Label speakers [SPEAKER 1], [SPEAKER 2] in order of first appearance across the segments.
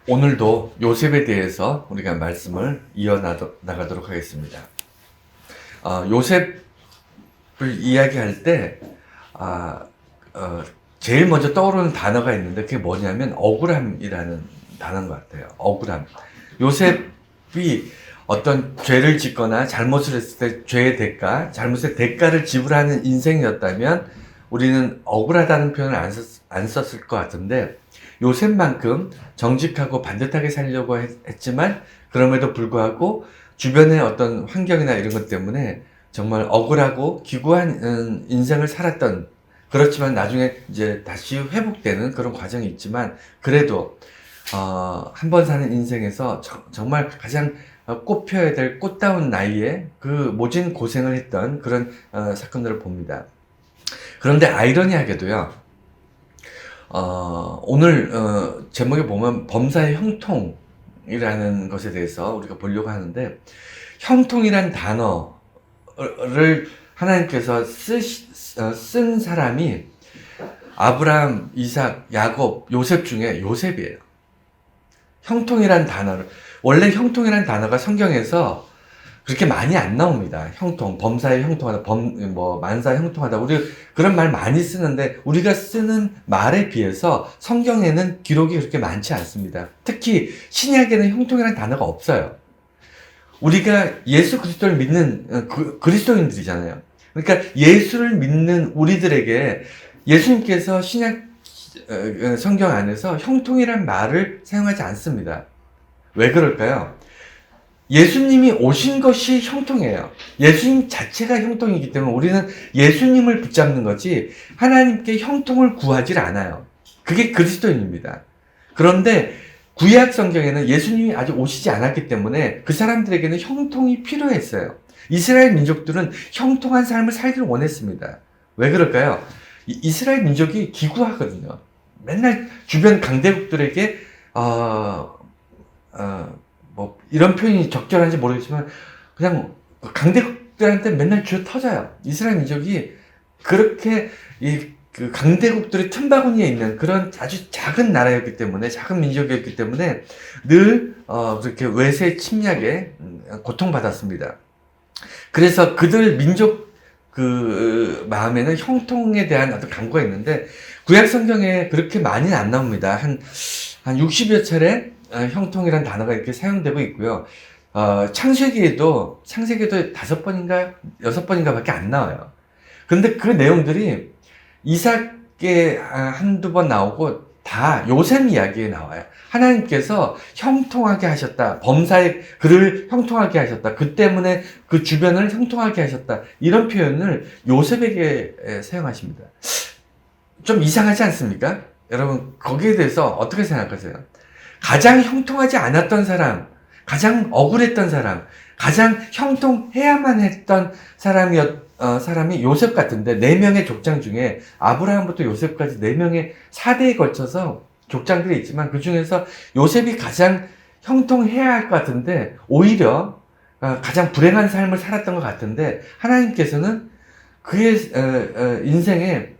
[SPEAKER 1] 오늘도 요셉에 대해서 우리가 말씀을 이어나가도록 하겠습니다. 요셉을 이야기할 때, 제일 먼저 떠오르는 단어가 있는데 그게 뭐냐면 억울함이라는 단어인 것 같아요. 억울함. 요셉이 어떤 죄를 짓거나 잘못을 했을 때 죄의 대가, 잘못의 대가를 지불하는 인생이었다면 우리는 억울하다는 표현을 안 썼을 것 같은데, 요셉만큼 정직하고 반듯하게 살려고 했지만 그럼에도 불구하고 주변의 어떤 환경이나 이런 것 때문에 정말 억울하고 기구한 인생을 살았던, 그렇지만 나중에 이제 다시 회복되는 그런 과정이 있지만, 그래도 한 번 사는 인생에서 정말 가장 꽃 피워야 될 꽃다운 나이에 그 모진 고생을 했던 그런 사건들을 봅니다. 그런데 아이러니하게도요, 오늘 제목에 보면 범사의 형통이라는 것에 대해서 우리가 보려고 하는데, 형통이란 단어를 하나님께서 쓴 사람이 아브라함, 이삭, 야곱, 요셉 중에 요셉이에요. 형통이란 단어를, 원래 형통이란 단어가 성경에서 그렇게 많이 안 나옵니다. 형통, 범사에 형통하다, 만사에 형통하다. 우리 그런 말 많이 쓰는데, 우리가 쓰는 말에 비해서 성경에는 기록이 그렇게 많지 않습니다. 특히 신약에는 형통이라는 단어가 없어요. 우리가 예수 그리스도를 믿는 그리스도인들이잖아요. 그러니까 예수를 믿는 우리들에게 예수님께서 신약 성경 안에서 형통이란 말을 사용하지 않습니다. 왜 그럴까요? 예수님이 오신 것이 형통이에요. 예수님 자체가 형통이기 때문에 우리는 예수님을 붙잡는 거지 하나님께 형통을 구하지 않아요. 그게 그리스도인입니다. 그런데 구약 성경에는 예수님이 아직 오시지 않았기 때문에 그 사람들에게는 형통이 필요했어요. 이스라엘 민족들은 형통한 삶을 살기를 원했습니다. 왜 그럴까요? 이스라엘 민족이 기구하거든요. 맨날 주변 강대국들에게 이런 표현이 적절한지 모르겠지만 그냥 강대국들한테 맨날 쥐어 터져요. 이스라엘 민족이 그렇게 그 강대국들의 틈바구니에 있는 그런 아주 작은 나라였기 때문에, 작은 민족이었기 때문에 늘 그렇게 외세 침략에 고통받았습니다. 그래서 그들 민족 그 마음에는 형통에 대한 어떤 강구가 있는데, 구약 성경에 그렇게 많이는 안 나옵니다. 한 60여 차례 형통이란 단어가 이렇게 사용되고 있고요. 창세기에도 5번인가 6번인가 밖에 안 나와요. 그런데 그 내용들이 이삭에 한두 번 나오고 다 요셉 이야기에 나와요. 하나님께서 형통하게 하셨다. 범사의 그를 형통하게 하셨다. 그 때문에 그 주변을 형통하게 하셨다. 이런 표현을 요셉에게 사용하십니다. 좀 이상하지 않습니까? 여러분, 거기에 대해서 어떻게 생각하세요? 가장 형통하지 않았던 사람, 가장 억울했던 사람, 가장 형통해야만 했던 사람이 요셉 같은데, 4명의 족장 중에 아브라함부터 요셉까지 4명의 4대에 걸쳐서 족장들이 있지만 그 중에서 요셉이 가장 형통해야 할 것 같은데 오히려 가장 불행한 삶을 살았던 것 같은데, 하나님께서는 그의 인생에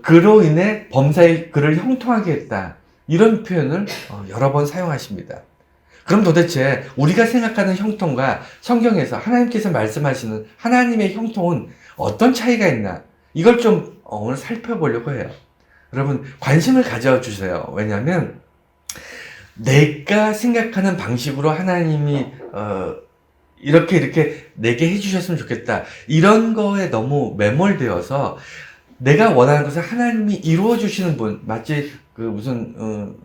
[SPEAKER 1] 그로 인해 범사의 그를 형통하게 했다. 이런 표현을 여러 번 사용하십니다. 그럼 도대체 우리가 생각하는 형통과 성경에서 하나님께서 말씀하시는 하나님의 형통은 어떤 차이가 있나? 이걸 좀 오늘 살펴보려고 해요. 여러분, 관심을 가져주세요. 왜냐하면 내가 생각하는 방식으로 하나님이 이렇게 내게 해주셨으면 좋겠다, 이런 거에 너무 매몰되어서 내가 원하는 것을 하나님이 이루어주시는 분, 마치 그 무슨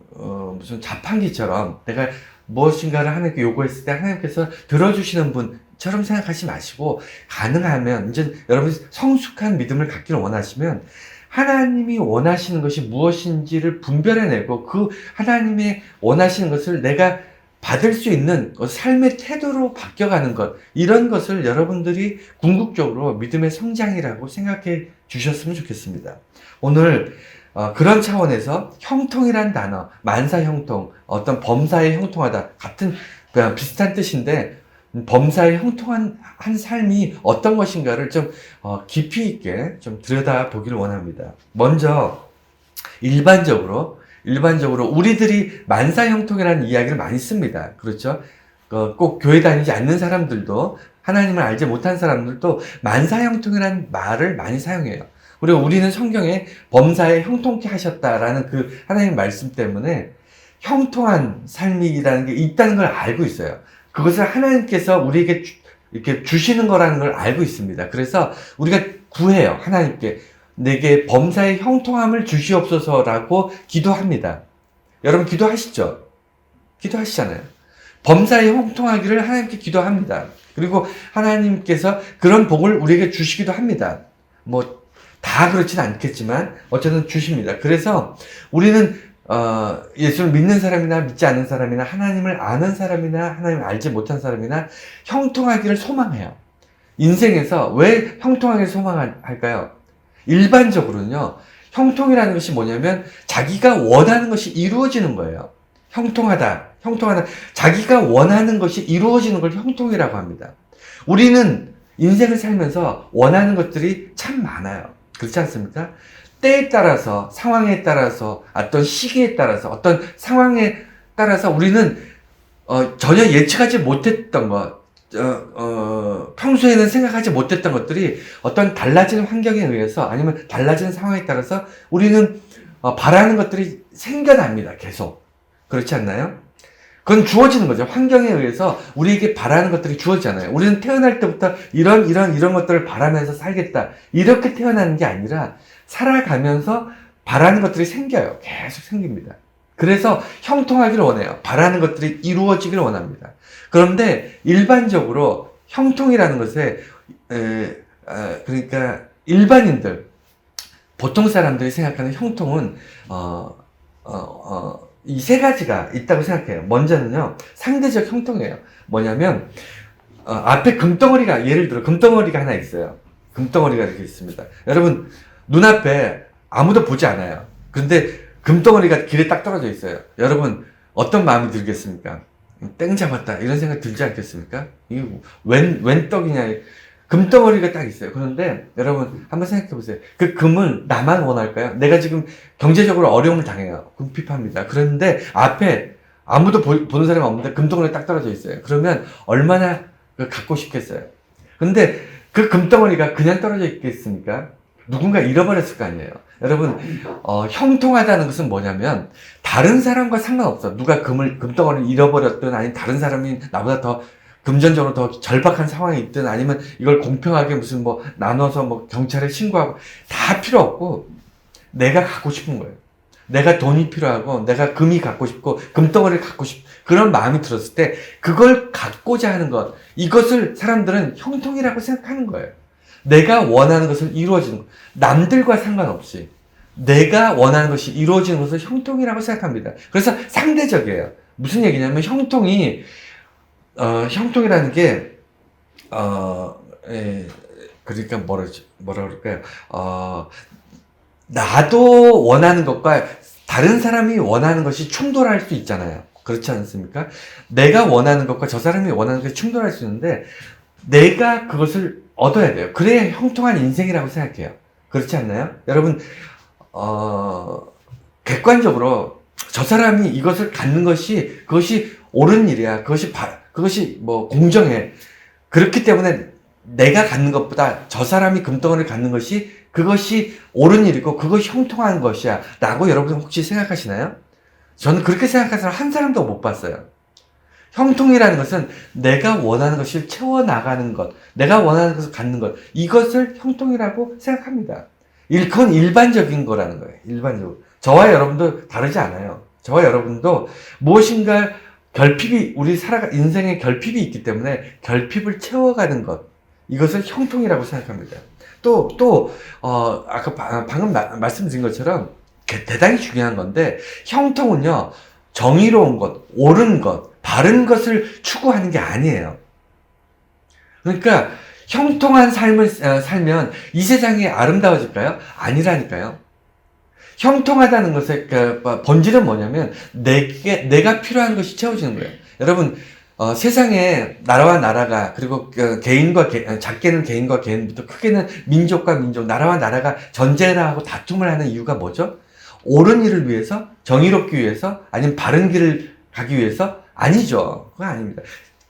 [SPEAKER 1] 자판기처럼 내가 무엇인가를 하나님께 요구했을 때 하나님께서 들어주시는 분처럼 생각하지 마시고, 가능하면 이제 여러분이 성숙한 믿음을 갖기를 원하시면 하나님이 원하시는 것이 무엇인지를 분별해내고 그 하나님이 원하시는 것을 내가 받을 수 있는 삶의 태도로 바뀌어가는 것, 이런 것을 여러분들이 궁극적으로 믿음의 성장이라고 생각해 주셨으면 좋겠습니다. 오늘 그런 차원에서 형통이란 단어, 만사 형통, 어떤 범사에 형통하다, 같은 비슷한 뜻인데 범사에 형통한 한 삶이 어떤 것인가를 좀 깊이 있게 좀 들여다보기를 원합니다. 먼저 일반적으로 일반적으로 우리들이 만사형통이라는 이야기를 많이 씁니다. 그렇죠? 꼭 교회 다니지 않는 사람들도, 하나님을 알지 못한 사람들도 만사형통이라는 말을 많이 사용해요. 그리고 우리는 성경에 범사에 형통케 하셨다라는 그 하나님 말씀 때문에 형통한 삶이라는 게 있다는 걸 알고 있어요. 그것을 하나님께서 우리에게 이렇게 주시는 거라는 걸 알고 있습니다. 그래서 우리가 구해요. 하나님께 내게 범사의 형통함을 주시옵소서라고 기도합니다. 여러분 기도하시죠? 기도하시잖아요. 범사의 형통하기를 하나님께 기도합니다. 그리고 하나님께서 그런 복을 우리에게 주시기도 합니다. 뭐 다 그렇진 않겠지만 어쨌든 주십니다. 그래서 우리는 예수를 믿는 사람이나 믿지 않는 사람이나 하나님을 아는 사람이나 하나님을 알지 못한 사람이나 형통하기를 소망해요. 인생에서 왜 형통하기를 소망할까요? 일반적으로는요, 형통이라는 것이 뭐냐면 자기가 원하는 것이 이루어지는 거예요. 형통하다. 자기가 원하는 것이 이루어지는 걸 형통이라고 합니다. 우리는 인생을 살면서 원하는 것들이 참 많아요. 그렇지 않습니까? 때에 따라서, 상황에 따라서, 어떤 시기에 따라서, 어떤 상황에 따라서 우리는 전혀 예측하지 못했던 것, 평소에는 생각하지 못했던 것들이 어떤 달라지는 환경에 의해서 아니면 달라지는 상황에 따라서 우리는 바라는 것들이 생겨납니다. 계속. 그렇지 않나요? 그건 주어지는 거죠. 환경에 의해서 우리에게 바라는 것들이 주어지잖아요. 우리는 태어날 때부터 이런 것들을 바라면서 살겠다. 이렇게 태어나는 게 아니라 살아가면서 바라는 것들이 생겨요. 계속 생깁니다. 그래서 형통하기를 원해요. 바라는 것들이 이루어지기를 원합니다. 그런데 일반적으로 형통이라는 것에 그러니까 일반인들, 보통 사람들이 생각하는 형통은 이 세 가지가 있다고 생각해요. 먼저는요, 상대적 형통이에요. 뭐냐면 앞에 금덩어리가, 예를 들어 금덩어리가 하나 있어요. 금덩어리가 이렇게 있습니다. 여러분 눈앞에 아무도 보지 않아요. 그런데 금덩어리가 길에 딱 떨어져 있어요. 여러분 어떤 마음이 들겠습니까? 땡 잡았다 이런 생각 들지 않겠습니까? 이게 웬 떡이냐. 금덩어리가 딱 있어요. 그런데 여러분 한번 생각해 보세요. 그 금을 나만 원할까요? 내가 지금 경제적으로 어려움을 당해요. 궁핍합니다. 그런데 앞에 아무도 보는 사람이 없는데 금덩어리가 딱 떨어져 있어요. 그러면 얼마나 갖고 싶겠어요. 근데 그 금덩어리가 그냥 떨어져 있겠습니까? 누군가 잃어버렸을 거 아니에요. 여러분 형통하다는 것은 뭐냐면 다른 사람과 상관없어. 누가 금덩어리를 잃어버렸든 아니면 다른 사람이 나보다 더 금전적으로 더 절박한 상황이 있든 아니면 이걸 공평하게 무슨 뭐 나눠서 뭐 경찰에 신고하고 다 필요 없고 내가 갖고 싶은 거예요. 내가 돈이 필요하고 내가 금이 갖고 싶고 금덩어리를 갖고 싶 그런 마음이 들었을 때 그걸 갖고자 하는 것, 이것을 사람들은 형통이라고 생각하는 거예요. 내가 원하는 것을 이루어지는 것, 남들과 상관없이 내가 원하는 것이 이루어지는 것을 형통이라고 생각합니다. 그래서 상대적이에요. 무슨 얘기냐면 형통이라는 게, 그러니까 뭐라 그럴까요? 나도 원하는 것과 다른 사람이 원하는 것이 충돌할 수 있잖아요. 그렇지 않습니까? 내가 원하는 것과 저 사람이 원하는 것이 충돌할 수 있는데, 내가 그것을 얻어야 돼요. 그래야 형통한 인생이라고 생각해요. 그렇지 않나요? 여러분, 객관적으로 저 사람이 이것을 갖는 것이, 그것이 옳은 일이야. 그것이 뭐 공정해. 그렇기 때문에 내가 갖는 것보다 저 사람이 금덩어리를 갖는 것이 그것이 옳은 일이고 그것이 형통한 것이야 라고 여러분 혹시 생각하시나요? 저는 그렇게 생각하는 사람 한 사람도 못 봤어요. 형통이라는 것은 내가 원하는 것을 채워나가는 것, 내가 원하는 것을 갖는 것, 이것을 형통이라고 생각합니다. 그건 일반적인 거라는 거예요. 일반적으로. 저와 여러분도 다르지 않아요. 저와 여러분도 무엇인가 우리 인생에 결핍이 있기 때문에 결핍을 채워가는 것, 이것을 형통이라고 생각합니다. 아까 방금 말씀드린 것처럼 대단히 중요한 건데, 형통은요, 정의로운 것, 옳은 것, 바른 것을 추구하는 게 아니에요. 그러니까, 형통한 삶을 살면 이 세상이 아름다워질까요? 아니라니까요. 형통하다는 것의 본질은 뭐냐면 내가 필요한 것이 채워지는 거예요. 여러분 세상에 나라와 나라가, 그리고 작게는 개인과 개인부터 크게는 민족과 민족, 나라와 나라가 전쟁을 하고 다툼을 하는 이유가 뭐죠? 옳은 일을 위해서, 정의롭기 위해서, 아니면 바른 길을 가기 위해서? 아니죠. 그거 아닙니다.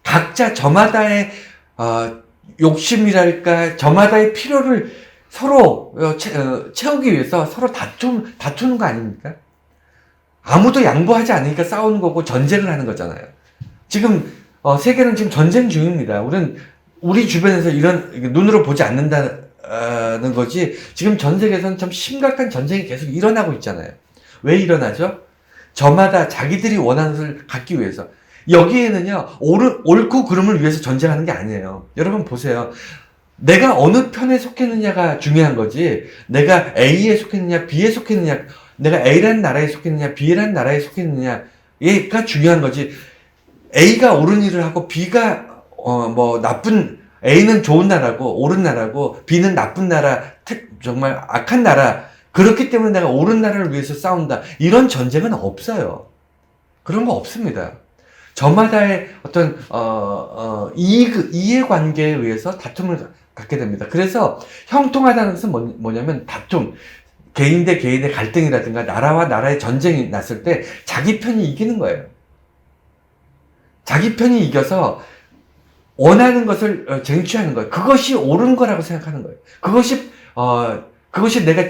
[SPEAKER 1] 각자 저마다의 욕심이랄까, 저마다의 필요를 서로 채우기 위해서 서로 다투는 거 아닙니까? 아무도 양보하지 않으니까 싸우는 거고 전쟁을 하는 거잖아요. 지금 세계는 지금 전쟁 중입니다. 우리 주변에서 이런 눈으로 보지 않는다는 거지, 지금 전 세계에서는 참 심각한 전쟁이 계속 일어나고 있잖아요. 왜 일어나죠? 저마다 자기들이 원하는 것을 갖기 위해서. 여기에는요, 옳고 그름을 위해서 전쟁하는 게 아니에요. 여러분 보세요. 내가 어느 편에 속했느냐가 중요한 거지, 내가 A에 속했느냐, B에 속했느냐, 내가 A라는 나라에 속했느냐, B라는 나라에 속했느냐가 중요한 거지, A가 옳은 일을 하고 B가 A는 좋은 나라고 옳은 나라고 B는 나쁜 나라, 정말 악한 나라, 그렇기 때문에 내가 옳은 나라를 위해서 싸운다, 이런 전쟁은 없어요. 그런 거 없습니다. 저마다의 어떤 이해관계에 의해서 다툼을 갖게 됩니다. 그래서 형통하다는 것은 뭐냐면 다툼, 개인 대 개인의 갈등이라든가 나라와 나라의 전쟁이 났을 때 자기 편이 이기는 거예요. 자기 편이 이겨서 원하는 것을 쟁취하는 거예요. 그것이 옳은 거라고 생각하는 거예요. 그것이 내가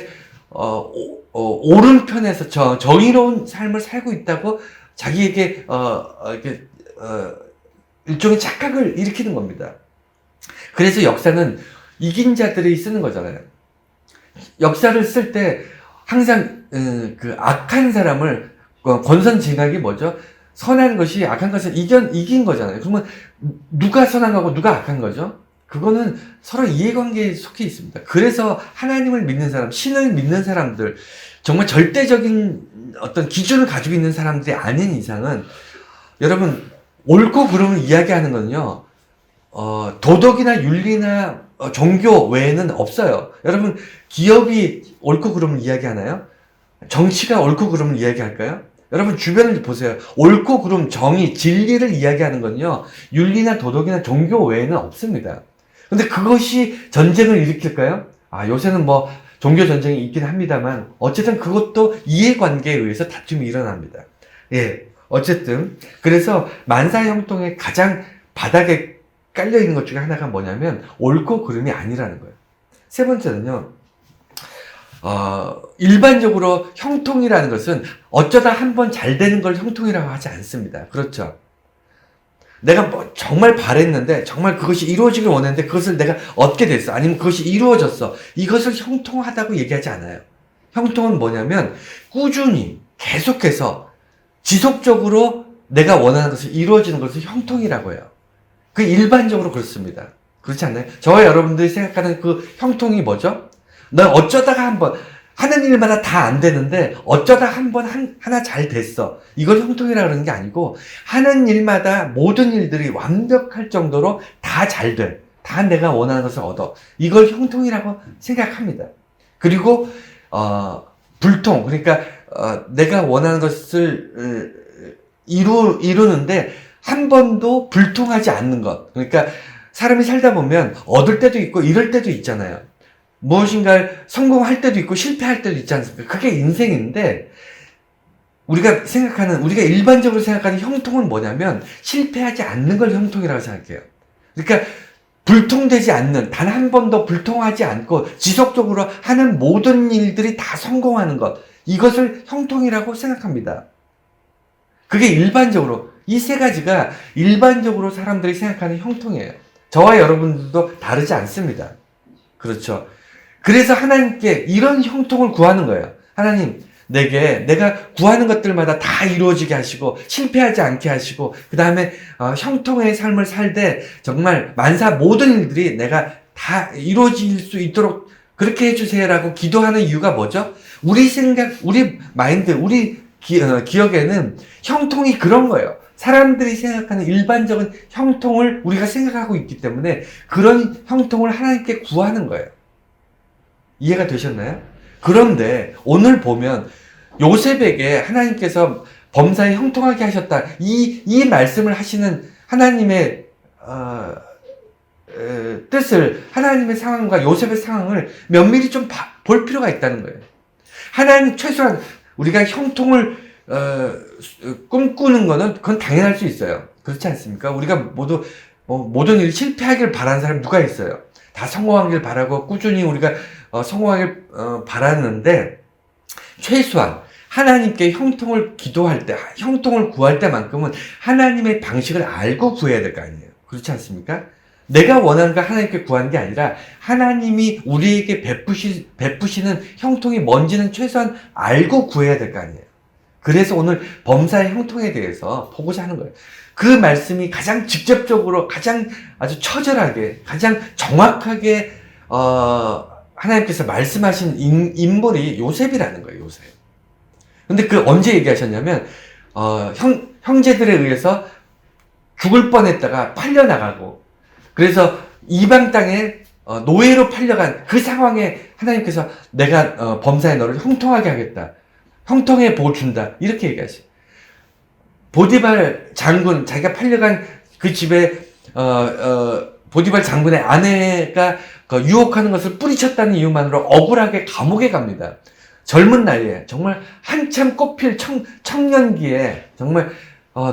[SPEAKER 1] 옳은 편에서 정의로운 삶을 살고 있다고 자기에게 일종의 착각을 일으키는 겁니다. 그래서 역사는 이긴 자들이 쓰는 거잖아요. 역사를 쓸 때 항상 그 악한 사람을 권선징악이 뭐죠? 선한 것이 악한 것을 이긴 거잖아요. 그러면 누가 선한 거고 누가 악한 거죠? 그거는 서로 이해관계에 속해 있습니다. 그래서 하나님을 믿는 사람, 신을 믿는 사람들, 정말 절대적인 어떤 기준을 가지고 있는 사람들이 아닌 이상은, 여러분, 옳고 그름을 이야기하는 건요, 도덕이나 윤리나 종교 외에는 없어요. 여러분, 기업이 옳고 그름을 이야기하나요? 정치가 옳고 그름을 이야기할까요? 여러분, 주변을 보세요. 옳고 그름, 정의, 진리를 이야기하는 건요, 윤리나 도덕이나 종교 외에는 없습니다. 근데 그것이 전쟁을 일으킬까요? 요새는 종교 전쟁이 있긴 합니다만, 어쨌든 그것도 이해관계에 의해서 다툼이 일어납니다. 예, 어쨌든. 그래서 만사형통의 가장 바닥에 깔려있는 것 중에 하나가 뭐냐면, 옳고 그름이 아니라는 거예요. 세 번째는요, 일반적으로 형통이라는 것은 어쩌다 한번 잘 되는 걸 형통이라고 하지 않습니다. 그렇죠? 내가 정말 바랬는데, 정말 그것이 이루어지길 원했는데, 그것을 내가 얻게 됐어. 아니면 그것이 이루어졌어. 이것을 형통하다고 얘기하지 않아요. 형통은 뭐냐면, 꾸준히, 계속해서, 지속적으로 내가 원하는 것을 이루어지는 것을 형통이라고 해요. 그 일반적으로 그렇습니다. 그렇지 않나요? 저와 여러분들이 생각하는 그 형통이 뭐죠? 넌 어쩌다가 한번, 하는 일마다 다 안 되는데 어쩌다 한번 하나 잘 됐어, 이걸 형통이라고 그러는 게 아니고, 하는 일마다 모든 일들이 완벽할 정도로 다 잘 돼, 다 내가 원하는 것을 얻어, 이걸 형통이라고 생각합니다. 그리고 불통, 그러니까 내가 원하는 것을 이루는데 한 번도 불통하지 않는 것. 그러니까 사람이 살다 보면 얻을 때도 있고 잃을 때도 있잖아요. 무엇인가를 성공할 때도 있고 실패할 때도 있지 않습니까? 그게 인생인데, 우리가 일반적으로 생각하는 형통은 뭐냐면, 실패하지 않는 걸 형통이라고 생각해요. 그러니까 불통되지 않는, 단 한 번도 불통하지 않고 지속적으로 하는 모든 일들이 다 성공하는 것, 이것을 형통이라고 생각합니다. 그게 일반적으로, 이 세 가지가 일반적으로 사람들이 생각하는 형통이에요. 저와 여러분들도 다르지 않습니다. 그렇죠? 그래서 하나님께 이런 형통을 구하는 거예요. 하나님, 내가 구하는 것들마다 다 이루어지게 하시고, 실패하지 않게 하시고, 그 다음에 형통의 삶을 살되 정말 만사 모든 일들이 내가 다 이루어질 수 있도록 그렇게 해주세요라고 기도하는 이유가 뭐죠? 우리 마인드, 우리 기억에는 형통이 그런 거예요. 사람들이 생각하는 일반적인 형통을 우리가 생각하고 있기 때문에 그런 형통을 하나님께 구하는 거예요. 이해가 되셨나요? 그런데 오늘 보면 요셉에게 하나님께서 범사에 형통하게 하셨다, 이 말씀을 하시는 하나님의 뜻을, 하나님의 상황과 요셉의 상황을 면밀히 좀 볼 필요가 있다는 거예요. 최소한 우리가 형통을 꿈꾸는 거는 그건 당연할 수 있어요. 그렇지 않습니까? 우리가 모두 모든 일이 실패하길 바라는 사람이 누가 있어요? 다 성공하길 바라고 꾸준히 우리가 성공하길 바라는데, 최소한 하나님께 형통을 기도할 때, 형통을 구할 때만큼은 하나님의 방식을 알고 구해야 될 거 아니에요. 그렇지 않습니까? 내가 원하는 거 하나님께 구하는 게 아니라 하나님이 우리에게 베푸시는 형통이 뭔지는 최소한 알고 구해야 될 거 아니에요. 그래서 오늘 범사의 형통에 대해서 보고자 하는 거예요. 그 말씀이 가장 직접적으로, 가장 아주 처절하게, 가장 정확하게 하나님께서 말씀하신 인물이 요셉이라는 거예요. 요셉. 근데 그 언제 얘기하셨냐면 형제들에 의해서 죽을 뻔했다가 팔려나가고, 그래서 이방 땅에 노예로 팔려간 그 상황에 하나님께서 내가 범사에 너를 형통하게 하겠다, 형통의 복을 준다, 이렇게 얘기하시죠. 보디발 장군, 자기가 팔려간 그 집에 보디발 장군의 아내가 유혹하는 것을 뿌리쳤다는 이유만으로 억울하게 감옥에 갑니다. 젊은 나이에, 정말 한참 꽃필 청년기에, 정말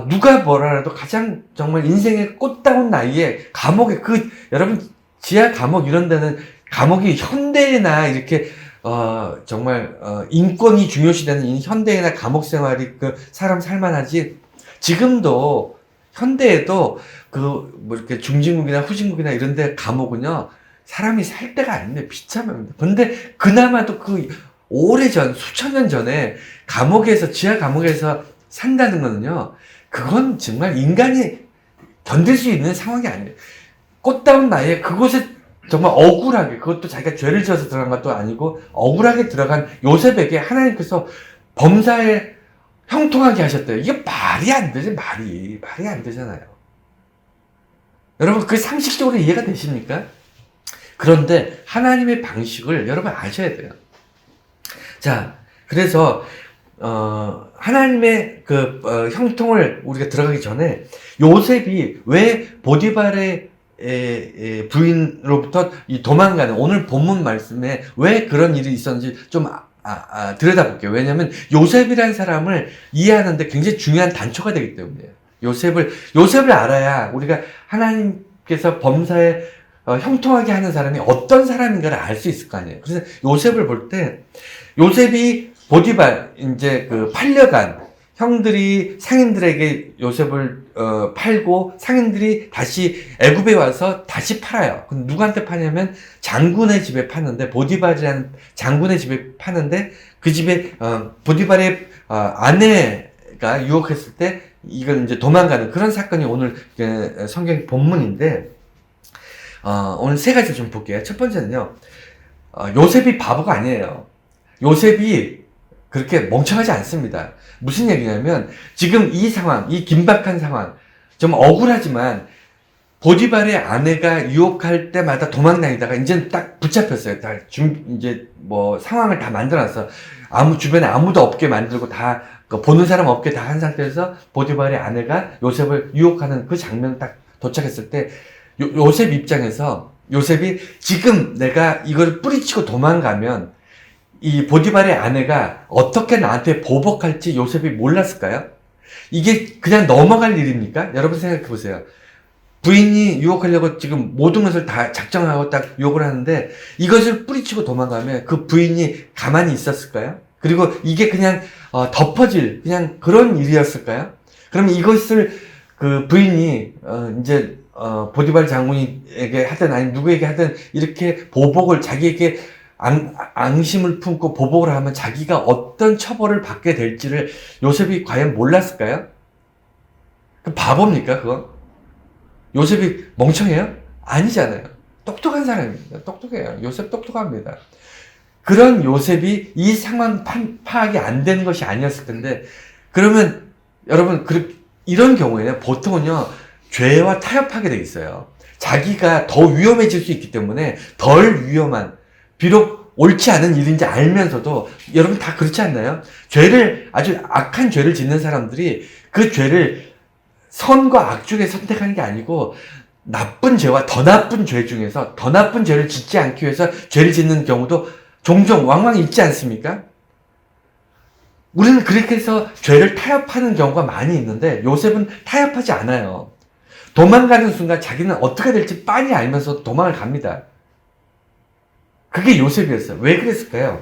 [SPEAKER 1] 누가 뭐라도 가장 정말 인생의 꽃다운 나이에 감옥에, 여러분 지하 감옥 이런 데는, 감옥이 현대나 이렇게 정말 인권이 중요시되는 이 현대나 감옥 생활이 사람 살만하지, 지금도 현대에도 뭐 이렇게 중진국이나 후진국이나 이런 데 감옥은요, 사람이 살 데가 아닌데 비참합니다. 근데 그나마도 오래전, 수천 년 전에 지하 감옥에서 산다는 거는요, 그건 정말 인간이 견딜 수 있는 상황이 아니에요. 꽃다운 나이에 그곳에 정말 억울하게, 그것도 자기가 죄를 지어서 들어간 것도 아니고 억울하게 들어간 요셉에게 하나님께서 범사에 형통하게 하셨대요. 이게 말이 안 되지, 말이 안 되잖아요. 여러분, 그게 상식적으로 이해가 되십니까? 그런데 하나님의 방식을 여러분 아셔야 돼요. 자, 그래서 하나님의 형통을 우리가 들어가기 전에, 요셉이 왜 보디발의 부인으로부터 도망가는, 오늘 본문 말씀에 왜 그런 일이 있었는지 좀 들여다볼게요. 왜냐하면 요셉이라는 사람을 이해하는데 굉장히 중요한 단초가 되기 때문이에요. 요셉을 알아야 우리가 하나님께서 범사에 형통하게 하는 사람이 어떤 사람인가를 알 수 있을 거 아니에요. 그래서 요셉을 볼 때, 요셉이 보디발, 이제 팔려간 형들이 상인들에게 요셉을 팔고, 상인들이 다시 애굽에 와서 다시 팔아요. 그럼 누구한테 파냐면 장군의 집에 파는데, 보디발이라는 장군의 집에 파는데, 그 집에 보디발의 아내가 유혹했을 때 이걸 이제 도망가는 그런 사건이 오늘 성경 본문인데, 오늘 세 가지 좀 볼게요. 첫 번째는요, 요셉이 바보가 아니에요. 요셉이 그렇게 멍청하지 않습니다. 무슨 얘기냐면, 지금 이 상황, 이 긴박한 상황, 좀 억울하지만, 보디발의 아내가 유혹할 때마다 도망다니다가 이제는 딱 붙잡혔어요. 이제 상황을 다 만들어놨어. 주변에 아무도 없게 만들고 다, 보는 사람 없게 다 한 상태에서 보디발의 아내가 요셉을 유혹하는 그 장면 딱 도착했을 때, 요셉 입장에서, 요셉이 지금 내가 이걸 뿌리치고 도망가면 이 보디발의 아내가 어떻게 나한테 보복할지 요셉이 몰랐을까요? 이게 그냥 넘어갈 일입니까? 여러분 생각해 보세요. 부인이 유혹하려고 지금 모든 것을 다 작정하고 딱 유혹을 하는데, 이것을 뿌리치고 도망가면 그 부인이 가만히 있었을까요? 그리고 이게 그냥 덮어질 그냥 그런 일이었을까요? 그러면 이것을 그 부인이 이제 보디발 장군에게 하든 아니 누구에게 하든 이렇게 보복을, 자기에게 앙심을 품고 보복을 하면 자기가 어떤 처벌을 받게 될지를 요셉이 과연 몰랐을까요? 그 바보입니까, 그건? 요셉이 멍청해요? 아니잖아요. 똑똑한 사람입니다. 똑똑해요. 요셉 똑똑합니다. 그런 요셉이 이 상황 파악이 안 되는 것이 아니었을 텐데, 그러면 여러분, 이런 경우에는 보통은요, 죄와 타협하게 돼 있어요. 자기가 더 위험해질 수 있기 때문에 덜 위험한, 비록 옳지 않은 일인지 알면서도, 여러분 다 그렇지 않나요? 아주 악한 죄를 짓는 사람들이 그 죄를 선과 악 중에 선택하는 게 아니고, 나쁜 죄와 더 나쁜 죄 중에서 더 나쁜 죄를 짓지 않기 위해서 죄를 짓는 경우도 종종 왕왕 있지 않습니까? 우리는 그렇게 해서 죄를 타협하는 경우가 많이 있는데 요셉은 타협하지 않아요. 도망가는 순간 자기는 어떻게 될지 빤히 알면서 도망을 갑니다. 그게 요셉이었어요. 왜 그랬을까요?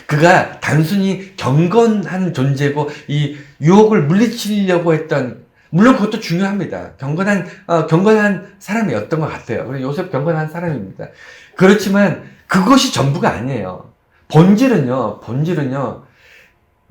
[SPEAKER 1] 그가 단순히 경건한 존재고 이 유혹을 물리치려고 했던, 물론 그것도 중요합니다. 경건한 사람이었던 것 같아요. 그래서 요셉 경건한 사람입니다. 그렇지만 그것이 전부가 아니에요. 본질은요,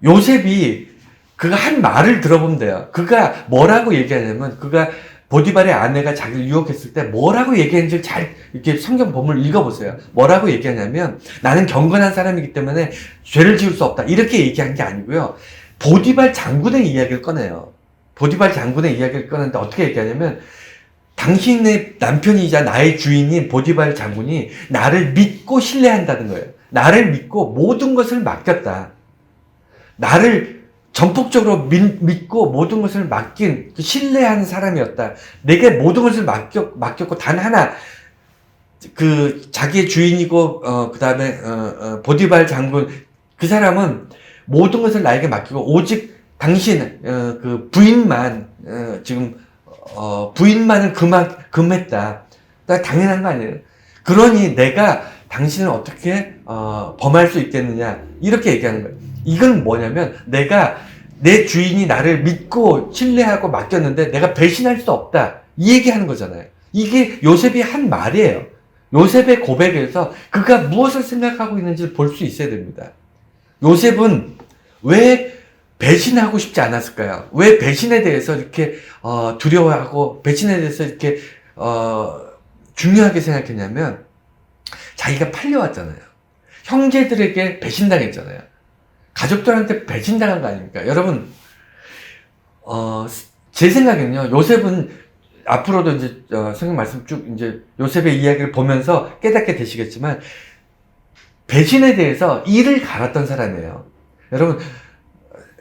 [SPEAKER 1] 요셉이 그가 한 말을 들어보면 돼요. 그가 뭐라고 얘기하냐면, 그가 보디발의 아내가 자기를 유혹했을 때 뭐라고 얘기했는지 잘 이렇게 성경 본문을 읽어보세요. 뭐라고 얘기하냐면, 나는 경건한 사람이기 때문에 죄를 지을 수 없다, 이렇게 얘기한 게 아니고요. 보디발 장군의 이야기를 꺼내요. 보디발 장군의 이야기를 꺼내는데 어떻게 얘기하냐면, 당신의 남편이자 나의 주인인 보디발 장군이 나를 믿고 신뢰한다는 거예요. 나를 믿고 모든 것을 맡겼다. 나를 전폭적으로 믿고 모든 것을 맡긴, 신뢰하는 사람이었다. 내게 모든 것을 맡겼고, 단 하나, 자기의 주인이고, 그 다음에, 보디발 장군, 그 사람은 모든 것을 나에게 맡기고, 오직 당신, 부인만, 부인만은 금했다. 당연한 거 아니에요. 그러니 내가 당신을 어떻게, 범할 수 있겠느냐. 이렇게 얘기하는 거예요. 이건 뭐냐면, 내 주인이 나를 믿고 신뢰하고 맡겼는데 내가 배신할 수 없다, 이 얘기하는 거잖아요. 이게 요셉이 한 말이에요. 요셉의 고백에서 그가 무엇을 생각하고 있는지를 볼 수 있어야 됩니다. 요셉은 왜 배신하고 싶지 않았을까요? 왜 배신에 대해서 이렇게 두려워하고 배신에 대해서 이렇게 중요하게 생각했냐면, 자기가 팔려왔잖아요. 형제들에게 배신당했잖아요. 가족들한테 배신당한 거 아닙니까? 여러분, 제 생각에는요, 요셉은 앞으로도 이제, 성경 말씀 쭉 이제 요셉의 이야기를 보면서 깨닫게 되시겠지만, 배신에 대해서 이를 갈았던 사람이에요. 여러분,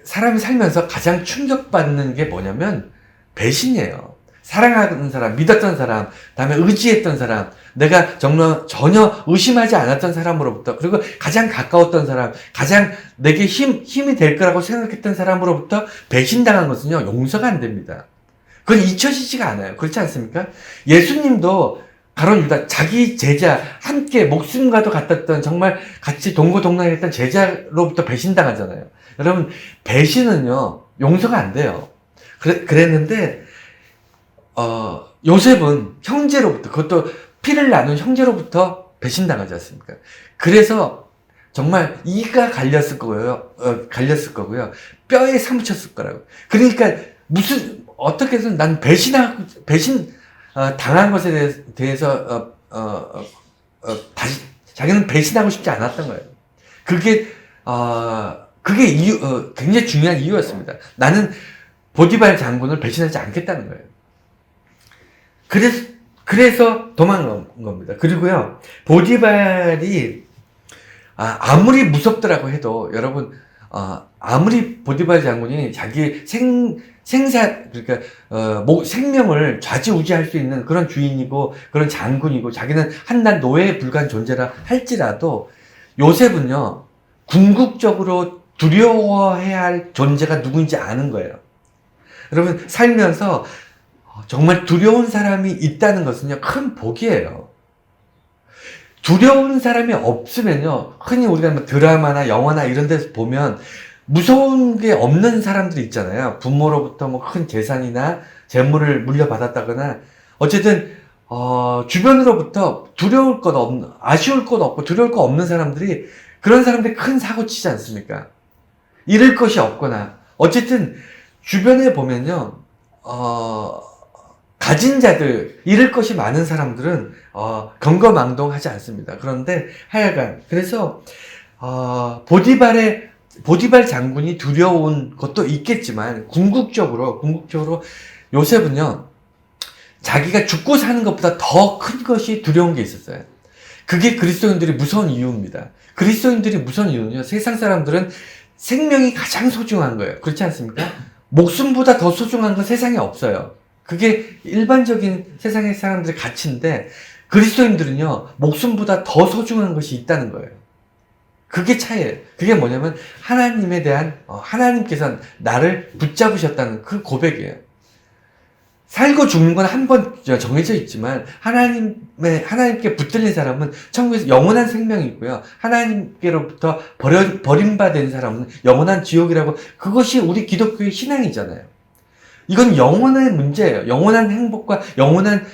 [SPEAKER 1] 사람이 살면서 가장 충격받는 게 뭐냐면, 배신이에요. 사랑하는 사람, 믿었던 사람, 다음에 의지했던 사람, 내가 전혀 의심하지 않았던 사람으로부터, 그리고 가장 가까웠던 사람, 가장 내게 힘이 될 거라고 생각했던 사람으로부터 배신당한 것은요, 용서가 안 됩니다. 그건 잊혀지지가 않아요. 그렇지 않습니까? 예수님도 가룟 유다, 자기 제자, 함께 목숨과도 같았던, 정말 같이 동고동락했던 제자로부터 배신당하잖아요. 여러분, 배신은요, 용서가 안 돼요. 그랬는데, 요셉은 형제로부터, 그것도 피를 나눈 형제로부터 배신당하지 않습니까? 그래서 정말 이가 갈렸을 거고요. 뼈에 사무쳤을 거라고. 그러니까 어떻게 해서 난 당한 것에 대해서, 다시, 자기는 배신하고 싶지 않았던 거예요. 그게 굉장히 중요한 이유였습니다. 나는 보디발 장군을 배신하지 않겠다는 거예요. 그래서 도망간 겁니다. 그리고요, 보디발이, 아무리 무섭더라고 해도, 여러분, 아무리 보디발 장군이 자기 그러니까, 생명을 좌지우지할 수 있는 그런 주인이고, 그런 장군이고, 자기는 한낱 노예에 불과한 존재라 할지라도, 요셉은요, 궁극적으로 두려워해야 할 존재가 누구인지 아는 거예요. 여러분, 살면서, 정말 두려운 사람이 있다는 것은요, 큰 복이에요. 두려운 사람이 없으면요, 흔히 우리가 뭐 드라마나 영화나 이런 데서 보면 무서운 게 없는 사람들이 있잖아요. 부모로부터 뭐 큰 재산이나 재물을 물려받았다거나, 어쨌든 주변으로부터 아쉬울 것 없고 두려울 것 없는 사람들이, 그런 사람들이 큰 사고 치지 않습니까? 잃을 것이 없거나, 어쨌든 주변에 보면요, 가진 자들, 잃을 것이 많은 사람들은 경거망동하지 않습니다. 그런데 하여간, 그래서 보디발 장군이 두려운 것도 있겠지만, 궁극적으로 요셉은요, 자기가 죽고 사는 것보다 더 큰 것이 두려운 게 있었어요. 그게 그리스도인들이 무서운 이유입니다. 그리스도인들이 무서운 이유는요, 세상 사람들은 생명이 가장 소중한 거예요. 그렇지 않습니까? 목숨보다 더 소중한 건 세상에 없어요. 그게 일반적인 세상의 사람들의 가치인데, 그리스도인들은요, 목숨보다 더 소중한 것이 있다는 거예요. 그게 차이예요. 그게 뭐냐면 하나님에 대한 하나님께서 나를 붙잡으셨다는 그 고백이에요. 살고 죽는 건 한 번 정해져 있지만 하나님께 붙들린 사람은 천국에서 영원한 생명이고요. 하나님께로부터 버림받은 사람은 영원한 지옥이라고, 그것이 우리 기독교의 신앙이잖아요. 이건 영원한 문제예요. 영원한 행복과 영원한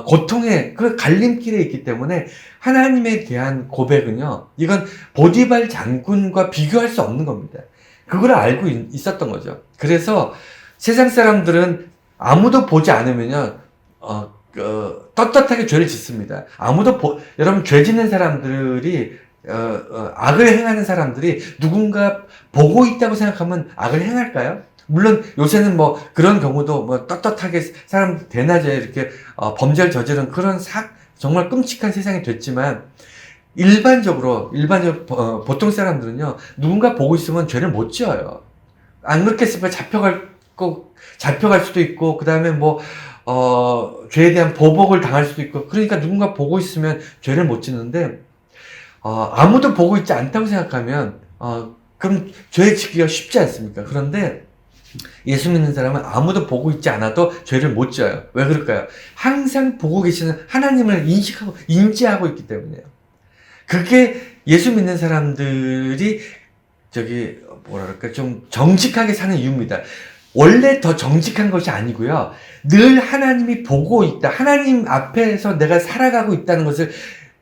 [SPEAKER 1] 고통의 그 갈림길에 있기 때문에 하나님에 대한 고백은요, 이건 보디발 장군과 비교할 수 없는 겁니다. 그걸 알고 있었던 거죠. 그래서 세상 사람들은 아무도 보지 않으면요, 떳떳하게 죄를 짓습니다. 여러분, 죄 짓는 사람들이, 악을 행하는 사람들이 누군가 보고 있다고 생각하면 악을 행할까요? 물론 요새는 뭐 그런 경우도 뭐 떳떳하게 사람 대낮에 이렇게 범죄를 저지른 그런 정말 끔찍한 세상이 됐지만, 일반적으로 보통 사람들은요, 누군가 보고 있으면 죄를 못 지어요. 안 그렇겠으면 잡혀갈 수도 있고, 그 다음에 죄에 대한 보복을 당할 수도 있고, 그러니까 누군가 보고 있으면 죄를 못 짓는데, 아무도 보고 있지 않다고 생각하면, 그럼 죄 짓기가 쉽지 않습니까? 그런데 예수 믿는 사람은 아무도 보고 있지 않아도 죄를 못 지어요. 왜 그럴까요? 항상 보고 계시는 하나님을 인지하고 있기 때문이에요. 그게 예수 믿는 사람들이, 좀 정직하게 사는 이유입니다. 원래 더 정직한 것이 아니고요. 늘 하나님이 보고 있다. 하나님 앞에서 내가 살아가고 있다는 것을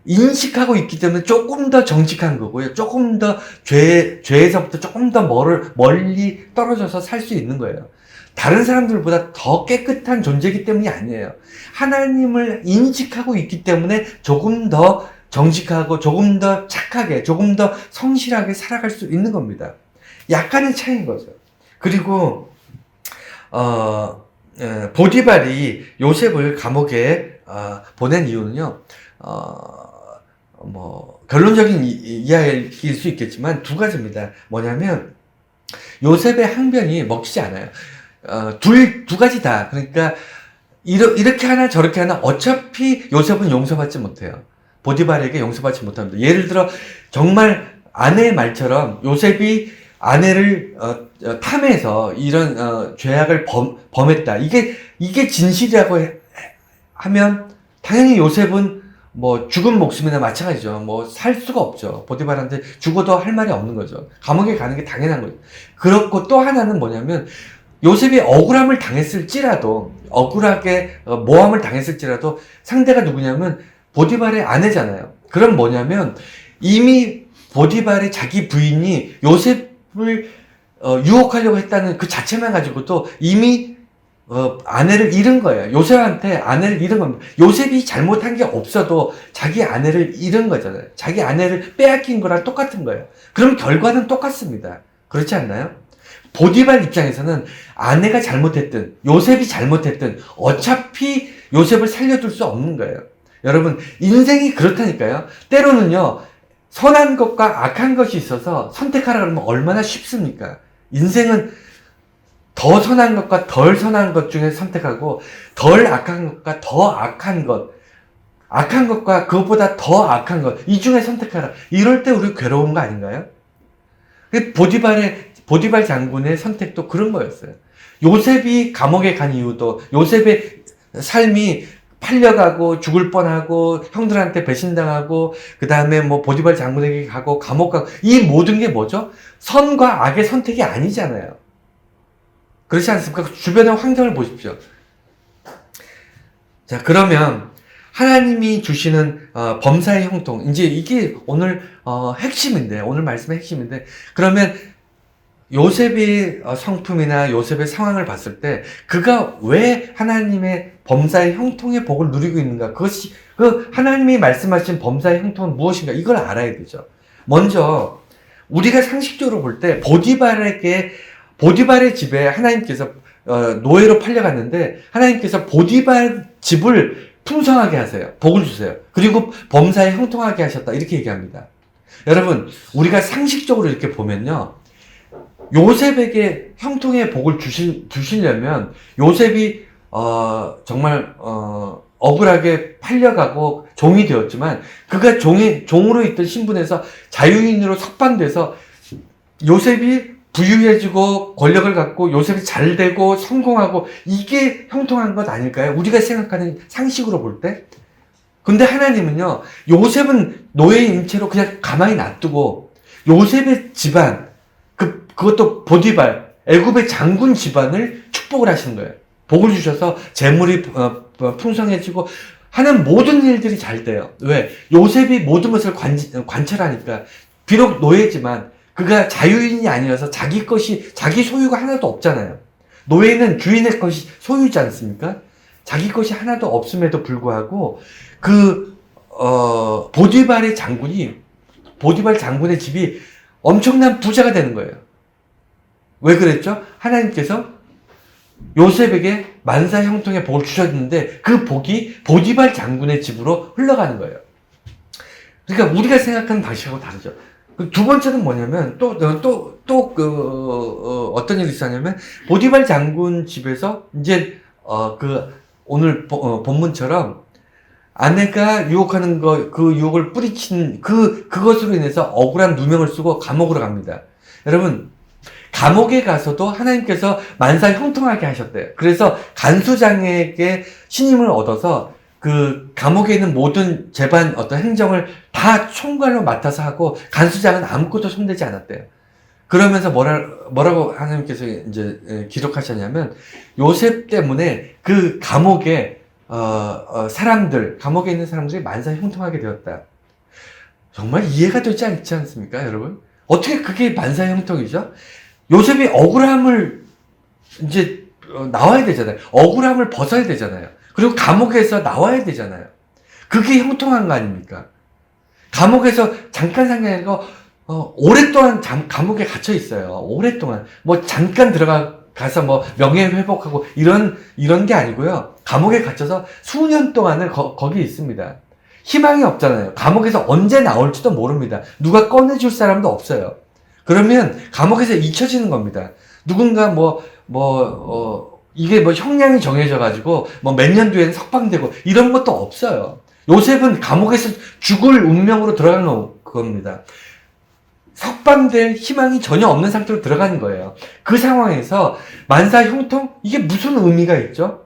[SPEAKER 1] 인식하고 있기 때문에 조금 더 정직한 거고요. 조금 더 죄에서부터 조금 더 멀리 떨어져서 살 수 있는 거예요. 다른 사람들보다 더 깨끗한 존재이기 때문이 아니에요. 하나님을 인식하고 있기 때문에 조금 더 정직하고 조금 더 착하게, 조금 더 성실하게 살아갈 수 있는 겁니다. 약간의 차이인 거죠. 그리고 보디발이 요셉을 감옥에 보낸 이유는요, 결론적인 이야기일 수 있겠지만 두 가지입니다. 뭐냐면, 요셉의 항변이 먹히지 않아요. 두 가지 다. 그러니까, 이렇게 하나 저렇게 하나 어차피 요셉은 용서받지 못해요. 보디발에게 용서받지 못합니다. 예를 들어, 정말 아내의 말처럼 요셉이 아내를 탐해서 이런 죄악을 범했다. 이게 진실이라고 하면 당연히 요셉은 죽은 목숨이나 마찬가지죠. 살 수가 없죠. 보디발한테 죽어도 할 말이 없는 거죠. 감옥에 가는 게 당연한 거죠. 그렇고 또 하나는 뭐냐면, 요셉이 억울함을 당했을지라도, 억울하게 모함을 당했을지라도 상대가 누구냐면 보디발의 아내잖아요. 그럼 뭐냐면, 이미 보디발의 자기 부인이 요셉을 유혹하려고 했다는 그 자체만 가지고도 이미 아내를 잃은 거예요. 요셉한테 아내를 잃은 겁니다. 요셉이 잘못한 게 없어도 자기 아내를 잃은 거잖아요. 자기 아내를 빼앗긴 거랑 똑같은 거예요. 그럼 결과는 똑같습니다. 그렇지 않나요? 보디발 입장에서는 아내가 잘못했든 요셉이 잘못했든 어차피 요셉을 살려둘 수 없는 거예요. 여러분, 인생이 그렇다니까요. 때로는요, 선한 것과 악한 것이 있어서 선택하라 그러면 얼마나 쉽습니까? 인생은 더 선한 것과 덜 선한 것 중에 선택하고, 덜 악한 것과 더 악한 것, 악한 것과 그것보다 더 악한 것, 이 중에 선택하라. 이럴 때 우리 괴로운 거 아닌가요? 보디발 장군의 선택도 그런 거였어요. 요셉이 감옥에 간 이유도, 요셉의 삶이 팔려가고 죽을 뻔하고 형들한테 배신당하고 그 다음에 보디발 장군에게 가고 감옥 가고, 이 모든 게 뭐죠? 선과 악의 선택이 아니잖아요. 그렇지 않습니까? 주변의 환경을 보십시오. 자, 그러면 하나님이 주시는 범사의 형통, 이제 이게 오늘 핵심인데, 오늘 말씀의 핵심인데, 그러면 요셉의 성품이나 요셉의 상황을 봤을 때 그가 왜 하나님의 범사의 형통의 복을 누리고 있는가, 그것이 하나님이 말씀하신 범사의 형통은 무엇인가, 이걸 알아야 되죠. 먼저 우리가 상식적으로 볼 때 보디발의 집에 하나님께서 노예로 팔려갔는데 하나님께서 보디발 집을 풍성하게 하세요. 복을 주세요. 그리고 범사에 형통하게 하셨다, 이렇게 얘기합니다. 여러분, 우리가 상식적으로 이렇게 보면요, 요셉에게 형통의 복을 주시려면 요셉이 정말 억울하게 팔려가고 종이 되었지만 그가 종으로 있던 신분에서 자유인으로 석방돼서 요셉이 부유해지고 권력을 갖고 요셉이 잘 되고 성공하고 이게 형통한 것 아닐까요? 우리가 생각하는 상식으로 볼 때. 근데 하나님은요, 요셉은 노예인 채로 그냥 가만히 놔두고 요셉의 집안, 그것도 보디발, 애굽의 장군 집안을 축복을 하시는 거예요. 복을 주셔서 재물이 풍성해지고 하는 모든 일들이 잘 돼요. 왜? 요셉이 모든 것을 관찰하니까. 비록 노예지만 그가 자유인이 아니어서 자기 소유가 하나도 없잖아요. 노예는 주인의 것이 소유지 않습니까? 자기 것이 하나도 없음에도 불구하고 보디발 장군의 집이 엄청난 부자가 되는 거예요. 왜 그랬죠? 하나님께서 요셉에게 만사 형통의 복을 주셨는데 그 복이 보디발 장군의 집으로 흘러가는 거예요. 그러니까 우리가 생각하는 방식하고 다르죠. 두 번째는 뭐냐면 어떤 일이 있었냐면 보디발 장군 집에서 이제 오늘 본문처럼 아내가 유혹하는 그 유혹을 뿌리친 그것으로 인해서 억울한 누명을 쓰고 감옥으로 갑니다. 여러분, 감옥에 가서도 하나님께서 만사 형통하게 하셨대요. 그래서 간수장에게 신임을 얻어서 그 감옥에 있는 모든 재반 어떤 행정을 다 총괄로 맡아서 하고 간수장은 아무것도 손대지 않았대요. 그러면서 뭐라고 하나님께서 이제 기록하셨냐면 요셉 때문에 그 감옥에 감옥에 있는 사람들이 만사 형통하게 되었다. 정말 이해가 되지 않지 않습니까, 여러분? 어떻게 그게 만사 형통이죠? 요셉이 억울함을 이제 나와야 되잖아요. 억울함을 벗어야 되잖아요. 그리고 감옥에서 나와야 되잖아요. 그게 형통한 거 아닙니까? 감옥에서 잠깐 상냥하고 오랫동안 감옥에 갇혀 있어요. 오랫동안 잠깐 들어가서 명예 회복하고 이런 게 아니고요. 감옥에 갇혀서 수년 동안을 거기 있습니다. 희망이 없잖아요. 감옥에서 언제 나올지도 모릅니다. 누가 꺼내줄 사람도 없어요. 그러면 감옥에서 잊혀지는 겁니다. 누군가 이게 형량이 정해져가지고 몇 년 뒤에는 석방되고 이런 것도 없어요. 요셉은 감옥에서 죽을 운명으로 들어간 겁니다. 석방될 희망이 전혀 없는 상태로 들어가는 거예요. 그 상황에서 만사 형통? 이게 무슨 의미가 있죠?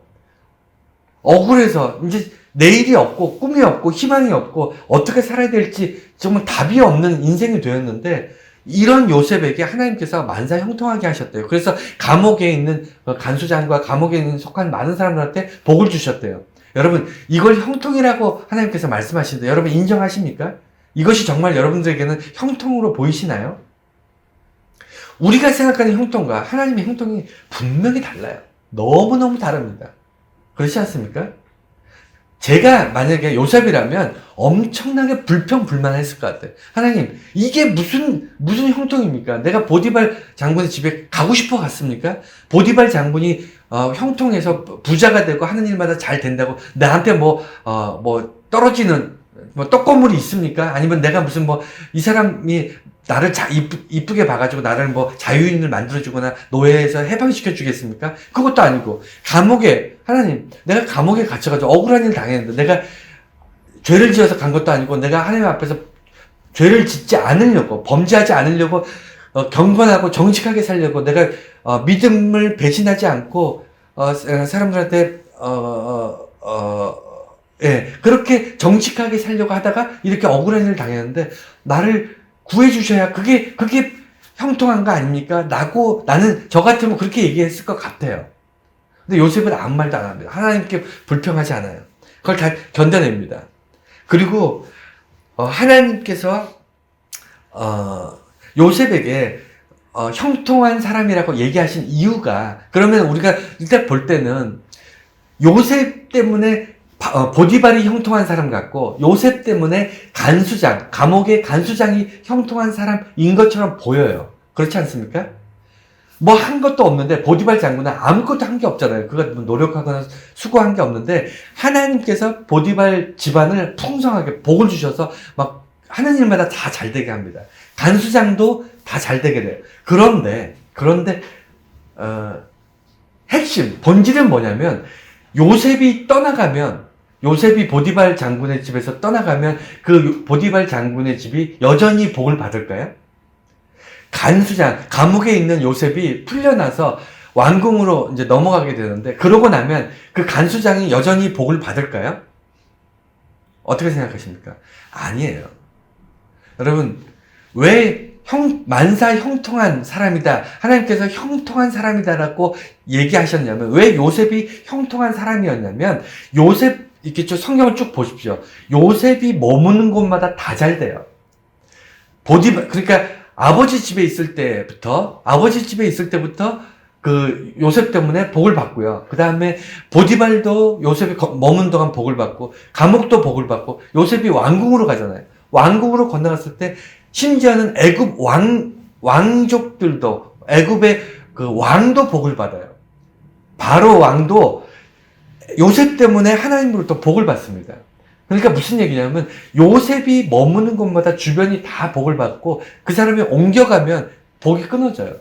[SPEAKER 1] 억울해서 이제 내일이 없고 꿈이 없고 희망이 없고 어떻게 살아야 될지 정말 답이 없는 인생이 되었는데 이런 요셉에게 하나님께서 만사 형통하게 하셨대요. 그래서 감옥에 있는 간수장과 감옥에 있는 속한 많은 사람들한테 복을 주셨대요. 여러분, 이걸 형통이라고 하나님께서 말씀하시는데 여러분 인정하십니까? 이것이 정말 여러분들에게는 형통으로 보이시나요? 우리가 생각하는 형통과 하나님의 형통이 분명히 달라요. 너무너무 다릅니다. 그렇지 않습니까? 제가 만약에 요셉이라면 엄청나게 불평불만했을 것 같아요. 하나님, 이게 무슨 형통입니까? 내가 보디발 장군의 집에 가고 싶어 갔습니까? 보디발 장군이 형통해서 부자가 되고 하는 일마다 잘 된다고 나한테 떨어지는 떡고물이 있습니까? 아니면 내가 이 사람이 나를 이쁘게 봐가지고 나를 자유인을 만들어주거나 노예에서 해방시켜 주겠습니까? 그것도 아니고 하나님, 내가 감옥에 갇혀가지고 억울한 일 당했는데 내가 죄를 지어서 간 것도 아니고 내가 하나님 앞에서 죄를 짓지 않으려고 범죄하지 않으려고 경건하고 정직하게 살려고 내가 믿음을 배신하지 않고 사람들한테 그렇게 정직하게 살려고 하다가 이렇게 억울한 일을 당했는데 나를 구해주셔야 그게 형통한 거 아닙니까? 나는 저 같으면 그렇게 얘기했을 것 같아요. 근데 요셉은 아무 말도 안 합니다. 하나님께 불평하지 않아요. 그걸 다 견뎌냅니다. 그리고 하나님께서 요셉에게 형통한 사람이라고 얘기하신 이유가, 그러면 우리가 일단 볼 때는 요셉 때문에 보디발이 형통한 사람 같고 요셉 때문에 감옥의 간수장이 형통한 사람인 것처럼 보여요. 그렇지 않습니까? 한 것도 없는데 보디발 장군은 아무것도 한 게 없잖아요. 그가 노력하거나 수고한 게 없는데 하나님께서 보디발 집안을 풍성하게 복을 주셔서 하는 일마다 다 잘되게 합니다. 간수장도 다 잘되게 돼요. 그런데 핵심 본질은 뭐냐면 요셉이 떠나가면 요셉이 보디발 장군의 집에서 떠나가면 그 보디발 장군의 집이 여전히 복을 받을까요? 간수장, 감옥에 있는 요셉이 풀려나서 왕궁으로 이제 넘어가게 되는데, 그러고 나면 그 간수장이 여전히 복을 받을까요? 어떻게 생각하십니까? 아니에요. 여러분, 왜 만사 형통한 사람이다, 하나님께서 형통한 사람이다라고 얘기하셨냐면, 왜 요셉이 형통한 사람이었냐면, 요셉, 이렇게 쭉 성경을 쭉 보십시오. 요셉이 머무는 곳마다 다 잘 돼요. 그러니까 아버지 집에 있을 때부터 그 요셉 때문에 복을 받고요. 그 다음에 보디발도 요셉이 머문 동안 복을 받고, 감옥도 복을 받고, 요셉이 왕궁으로 가잖아요. 왕궁으로 건너갔을 때 심지어는 애굽 왕족들도, 애굽의 그 왕도 복을 받아요. 바로 왕도 요셉 때문에 하나님으로부터 복을 받습니다. 그러니까 무슨 얘기냐면, 요셉이 머무는 곳마다 주변이 다 복을 받고, 그 사람이 옮겨가면 복이 끊어져요.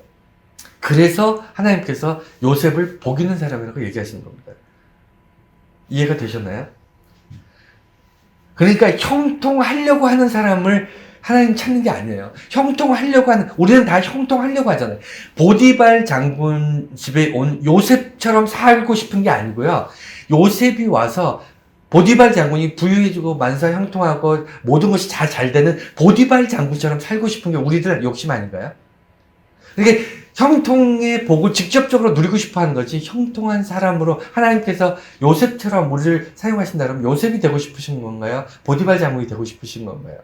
[SPEAKER 1] 그래서 하나님께서 요셉을 복 있는 사람이라고 얘기하시는 겁니다. 이해가 되셨나요? 그러니까 형통하려고 하는 사람을 하나님 찾는 게 아니에요. 우리는 다 형통하려고 하잖아요. 보디발 장군 집에 온 요셉처럼 살고 싶은 게 아니고요. 요셉이 와서 보디발 장군이 부유해지고 만사 형통하고 모든 것이 잘 되는 보디발 장군처럼 살고 싶은 게 우리들 욕심 아닌가요? 그러니까 형통의 복을 직접적으로 누리고 싶어 하는 거지, 형통한 사람으로 하나님께서 요셉처럼 우리를 사용하신다면 요셉이 되고 싶으신 건가요? 보디발 장군이 되고 싶으신 건가요?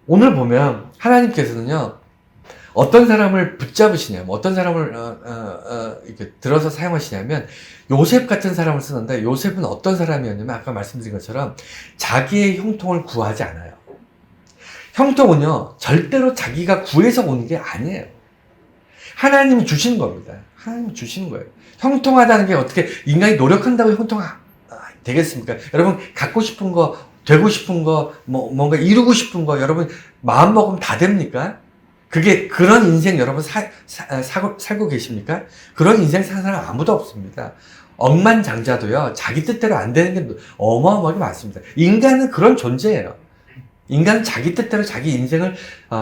[SPEAKER 1] 오늘 보면 하나님께서는요, 어떤 사람을 붙잡으시냐면, 어떤 사람을 이렇게 들어서 사용하시냐면, 요셉 같은 사람을 쓰는데, 요셉은 어떤 사람이었냐면, 아까 말씀드린 것처럼 자기의 형통을 구하지 않아요. 형통은요, 절대로 자기가 구해서 오는 게 아니에요. 하나님이 주시는 겁니다. 하나님이 주시는 거예요. 형통하다는 게 어떻게 인간이 노력한다고 되겠습니까? 여러분, 갖고 싶은 거, 되고 싶은 거, 뭔가 이루고 싶은 거, 여러분 마음 먹으면 다 됩니까? 그런 인생 여러분 살고 계십니까? 그런 인생 사는 사람 아무도 없습니다. 억만장자도요, 자기 뜻대로 안 되는 게 어마어마하게 많습니다. 인간은 그런 존재예요. 인간은 자기 뜻대로 자기 인생을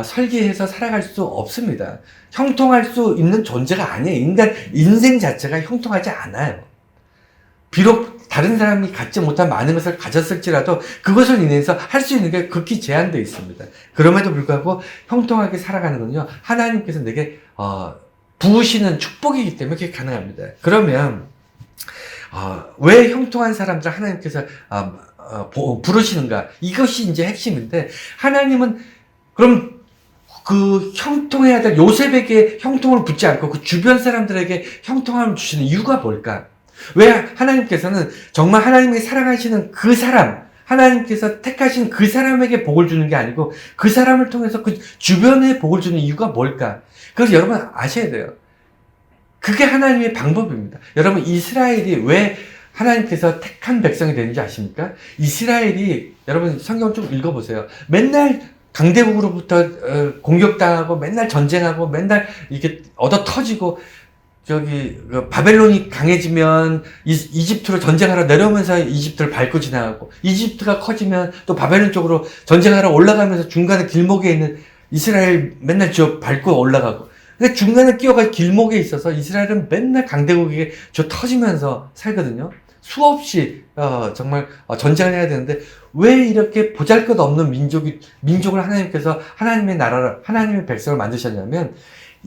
[SPEAKER 1] 설계해서 살아갈 수 없습니다. 형통할 수 있는 존재가 아니에요. 인생 자체가 형통하지 않아요. 비록 다른 사람이 갖지 못한 많은 것을 가졌을지라도 그것을 인해서 할 수 있는 게 극히 제한되어 있습니다. 그럼에도 불구하고 형통하게 살아가는 건요, 하나님께서 내게 부으시는 축복이기 때문에 그게 가능합니다. 그러면 왜 형통한 사람들 하나님께서 부르시는가? 이것이 이제 핵심인데, 하나님은 그럼 그 형통해야 될 요셉에게 형통을 붙지 않고 그 주변 사람들에게 형통함을 주시는 이유가 뭘까? 왜 하나님께서는 정말 하나님이 사랑하시는 그 사람, 하나님께서 택하신 그 사람에게 복을 주는 게 아니고 그 사람을 통해서 그 주변에 복을 주는 이유가 뭘까? 그래서 여러분 아셔야 돼요. 그게 하나님의 방법입니다. 여러분, 이스라엘이 왜 하나님께서 택한 백성이 되는지 아십니까? 이스라엘이, 여러분 성경 좀 읽어보세요. 맨날 강대국으로부터 공격당하고, 맨날 전쟁하고, 맨날 이렇게 얻어 터지고, 바벨론이 강해지면 이집트로 전쟁하러 내려오면서 이집트를 밟고 지나가고, 이집트가 커지면 또 바벨론 쪽으로 전쟁하러 올라가면서 중간에 길목에 있는 이스라엘 맨날 밟고 올라가고, 그러니까 중간에 끼어가 길목에 있어서 이스라엘은 맨날 강대국에게 터지면서 살거든요. 수없이 정말 전쟁을 해야 되는데, 왜 이렇게 보잘것없는 민족을 하나님께서 하나님의 나라를, 하나님의 백성을 만드셨냐면,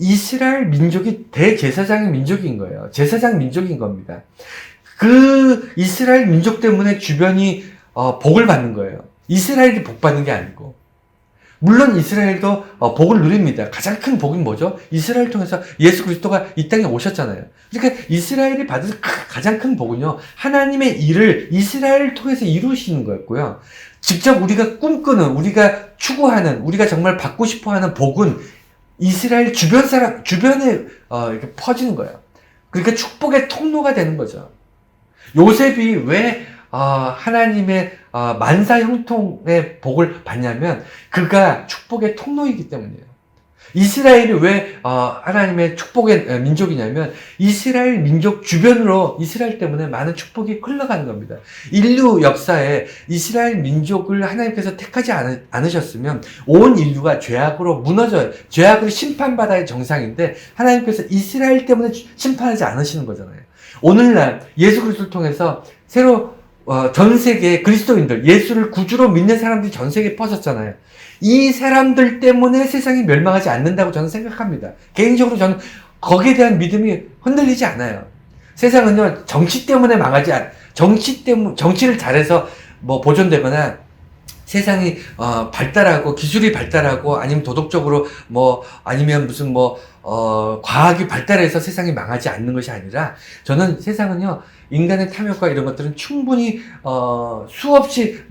[SPEAKER 1] 이스라엘 민족이 대제사장의 민족인 거예요. 제사장 민족인 겁니다. 그 이스라엘 민족 때문에 주변이 복을 받는 거예요. 이스라엘이 복 받는 게 아니고. 물론 이스라엘도 복을 누립니다. 가장 큰 복은 뭐죠? 이스라엘 통해서 예수 그리스도가 이 땅에 오셨잖아요. 그러니까 이스라엘이 받은 가장 큰 복은요, 하나님의 일을 이스라엘을 통해서 이루시는 거였고요. 직접 우리가 꿈꾸는, 우리가 추구하는, 우리가 정말 받고 싶어하는 복은 이스라엘 주변에 이렇게 퍼지는 거예요. 그러니까 축복의 통로가 되는 거죠. 요셉이 왜 하나님의 만사 형통의 복을 받냐면, 그가 축복의 통로이기 때문이에요. 이스라엘이 왜 하나님의 축복의 민족이냐면 이스라엘 민족 주변으로 이스라엘 때문에 많은 축복이 흘러가는 겁니다. 인류 역사에 이스라엘 민족을 하나님께서 택하지 않으셨으면 온 인류가 죄악으로 무너져요. 죄악으로 심판받아야 정상인데 하나님께서 이스라엘 때문에 심판하지 않으시는 거잖아요. 오늘날 예수 그리스도를 통해서 새로 전 세계 그리스도인들, 예수를 구주로 믿는 사람들이 전 세계에 퍼졌잖아요. 이 사람들 때문에 세상이 멸망하지 않는다고 저는 생각합니다. 개인적으로 저는 거기에 대한 믿음이 흔들리지 않아요. 세상은요, 정치를 잘해서 뭐 보존되거나 세상이 발달하고 기술이 발달하고 아니면 도덕적으로 아니면 무슨 과학이 발달해서 세상이 망하지 않는 것이 아니라 저는 세상은요 인간의 탐욕과 이런 것들은 충분히 수없이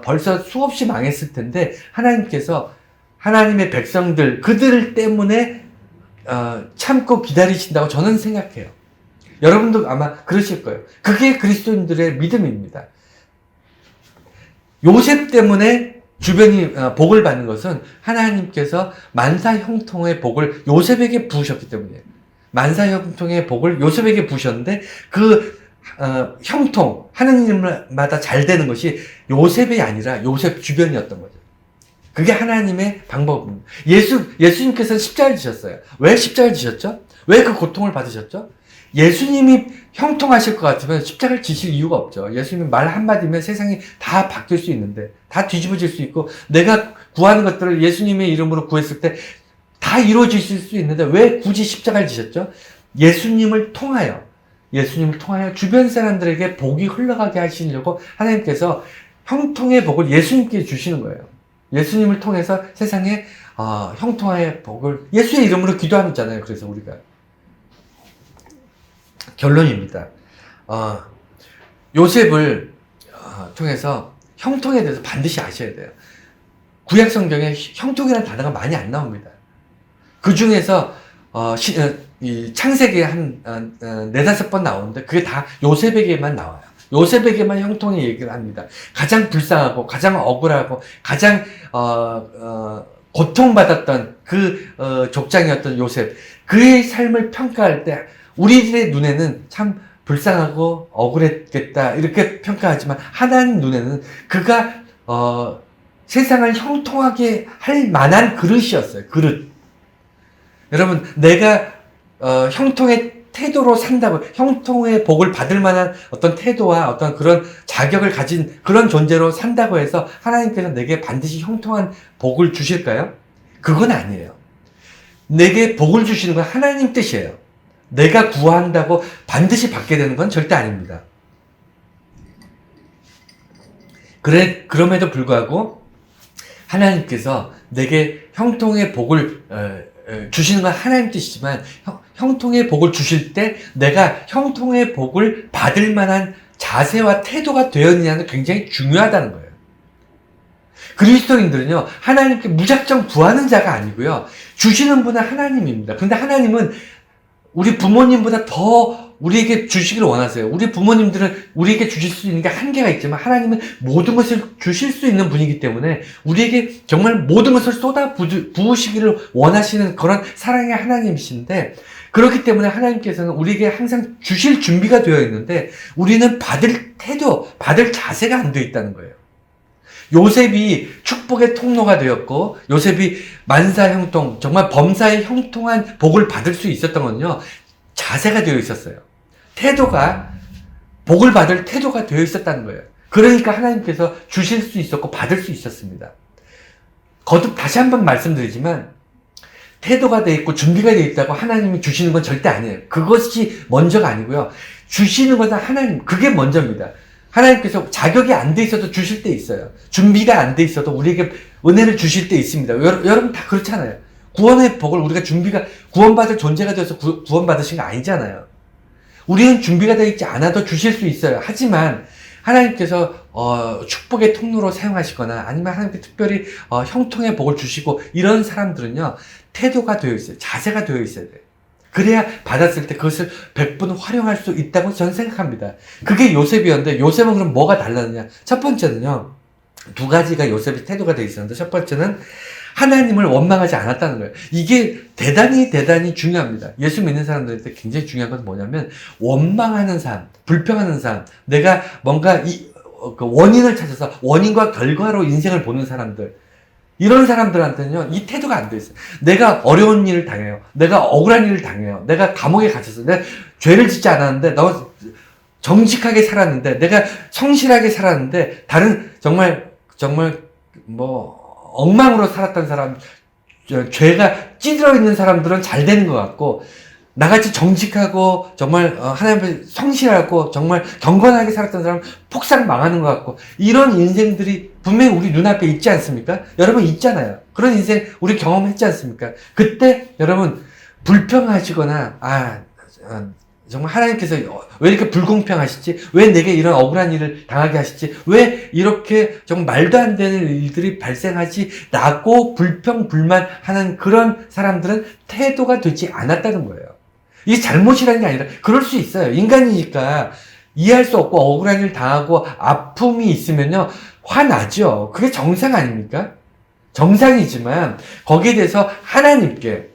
[SPEAKER 1] 벌써 수없이 망했을 텐데 하나님께서 하나님의 백성들 그들 때문에 참고 기다리신다고 저는 생각해요. 여러분도 아마 그러실 거예요. 그게 그리스도인들의 믿음입니다. 요셉 때문에 주변이 복을 받는 것은 하나님께서 만사 형통의 복을 요셉에게 부으셨기 때문이에요. 만사 형통의 복을 요셉에게 부으셨는데 그 형통, 하느님마다 잘 되는 것이 요셉이 아니라 요셉 주변이었던 거죠. 그게 하나님의 방법입니다. 예수님께서는 십자가를 지셨어요. 왜 십자가를 지셨죠? 왜 그 고통을 받으셨죠? 예수님이 형통하실 것 같으면 십자가를 지실 이유가 없죠. 예수님이 말 한마디면 세상이 다 바뀔 수 있는데, 다 뒤집어질 수 있고, 내가 구하는 것들을 예수님의 이름으로 구했을 때 다 이루어질 수 있는데 왜 굳이 십자가를 지셨죠? 예수님을 통하여 주변 사람들에게 복이 흘러가게 하시려고 하나님께서 형통의 복을 예수님께 주시는 거예요. 예수님을 통해서 세상에 형통의 복을 예수의 이름으로 기도하잖아요. 그래서 우리가 결론입니다. 요셉을 통해서 형통에 대해서 반드시 아셔야 돼요. 구약 성경에 형통이라는 단어가 많이 안 나옵니다. 그 중에서 이 창세기에 한 4-5번 나오는데 그게 다 요셉에게만 나와요. 요셉에게만 형통의 얘기를 합니다. 가장 불쌍하고 가장 억울하고 가장 고통받았던 그 족장이었던 요셉, 그의 삶을 평가할 때 우리들의 눈에는 참 불쌍하고 억울했겠다 이렇게 평가하지만 하나님 눈에는 그가 세상을 형통하게 할 만한 그릇이었어요. 그릇. 여러분, 내가 형통의 태도로 산다고, 형통의 복을 받을 만한 어떤 태도와 어떤 그런 자격을 가진 그런 존재로 산다고 해서 하나님께서 내게 반드시 형통한 복을 주실까요? 그건 아니에요. 내게 복을 주시는 건 하나님 뜻이에요. 내가 구한다고 반드시 받게 되는 건 절대 아닙니다. 그럼에도 불구하고 하나님께서 내게 형통의 복을 주시는 건 하나님 뜻이지만 형통의 복을 주실 때 내가 형통의 복을 받을 만한 자세와 태도가 되었느냐는 굉장히 중요하다는 거예요. 그리스도인들은요, 하나님께 무작정 구하는 자가 아니고요, 주시는 분은 하나님입니다. 근데 하나님은 우리 부모님보다 더 우리에게 주시기를 원하세요. 우리 부모님들은 우리에게 주실 수 있는 게 한계가 있지만 하나님은 모든 것을 주실 수 있는 분이기 때문에 우리에게 정말 모든 것을 쏟아 부으시기를 원하시는 그런 사랑의 하나님이신데, 그렇기 때문에 하나님께서는 우리에게 항상 주실 준비가 되어 있는데 우리는 받을 태도, 받을 자세가 안 되어 있다는 거예요. 요셉이 축복의 통로가 되었고 요셉이 만사형통, 정말 범사에 형통한 복을 받을 수 있었던 건요, 자세가 되어 있었어요. 태도가, 복을 받을 태도가 되어 있었다는 거예요. 그러니까 하나님께서 주실 수 있었고 받을 수 있었습니다. 거듭 다시 한번 말씀드리지만 태도가 되어 있고 준비가 되어 있다고 하나님이 주시는 건 절대 아니에요. 그것이 먼저가 아니고요, 주시는 것은 하나님, 그게 먼저입니다. 하나님께서 자격이 안 돼 있어도 주실 때 있어요. 준비가 안 돼 있어도 우리에게 은혜를 주실 때 있습니다. 여러분 다 그렇잖아요. 구원의 복을 우리가 구원받을 존재가 되어서 구원받으신 거 아니잖아요. 우리는 준비가 되어 있지 않아도 주실 수 있어요. 하지만 하나님께서 축복의 통로로 사용하시거나 아니면 하나님께 특별히 형통의 복을 주시고 이런 사람들은요, 태도가 되어 있어요. 자세가 되어 있어야 돼요. 그래야 받았을 때 그것을 100분 활용할 수 있다고 저는 생각합니다. 그게 요셉이었는데 요셉은 그럼 뭐가 달랐느냐? 첫 번째는요, 두 가지가 요셉의 태도가 되어 있었는데, 첫 번째는 하나님을 원망하지 않았다는 거예요. 이게 대단히 중요합니다. 예수 믿는 사람들한테 굉장히 중요한 건 뭐냐면 원망하는 삶, 불평하는 삶, 내가 뭔가 그 원인을 찾아서 원인과 결과로 인생을 보는 사람들, 이런 사람들한테는요, 이 태도가 안 돼 있어요. 내가 어려운 일을 당해요. 내가 억울한 일을 당해요. 내가 감옥에 갇혔어. 내가 죄를 짓지 않았는데, 너 정직하게 살았는데, 내가 성실하게 살았는데, 다른, 정말, 엉망으로 살았던 사람, 죄가 찌들어 있는 사람들은 잘 되는 것 같고, 나같이 정직하고 정말 하나님 앞에 성실하고 정말 경건하게 살았던 사람은 폭삭 망하는 것 같고, 이런 인생들이 분명히 우리 눈앞에 있지 않습니까? 여러분 있잖아요. 그런 인생 우리 경험했지 않습니까? 그때 여러분 불평하시거나 정말 하나님께서 왜 이렇게 불공평하시지? 왜 내게 이런 억울한 일을 당하게 하시지? 왜 이렇게 정말 말도 안 되는 일들이 발생하지? 라고 불평불만하는 그런 사람들은 태도가 되지 않았다는 거예요. 이게 잘못이라는 게 아니라 그럴 수 있어요. 인간이니까 이해할 수 없고 억울한 일 당하고 아픔이 있으면요 화나죠. 그게 정상 아닙니까? 정상이지만 거기에 대해서 하나님께,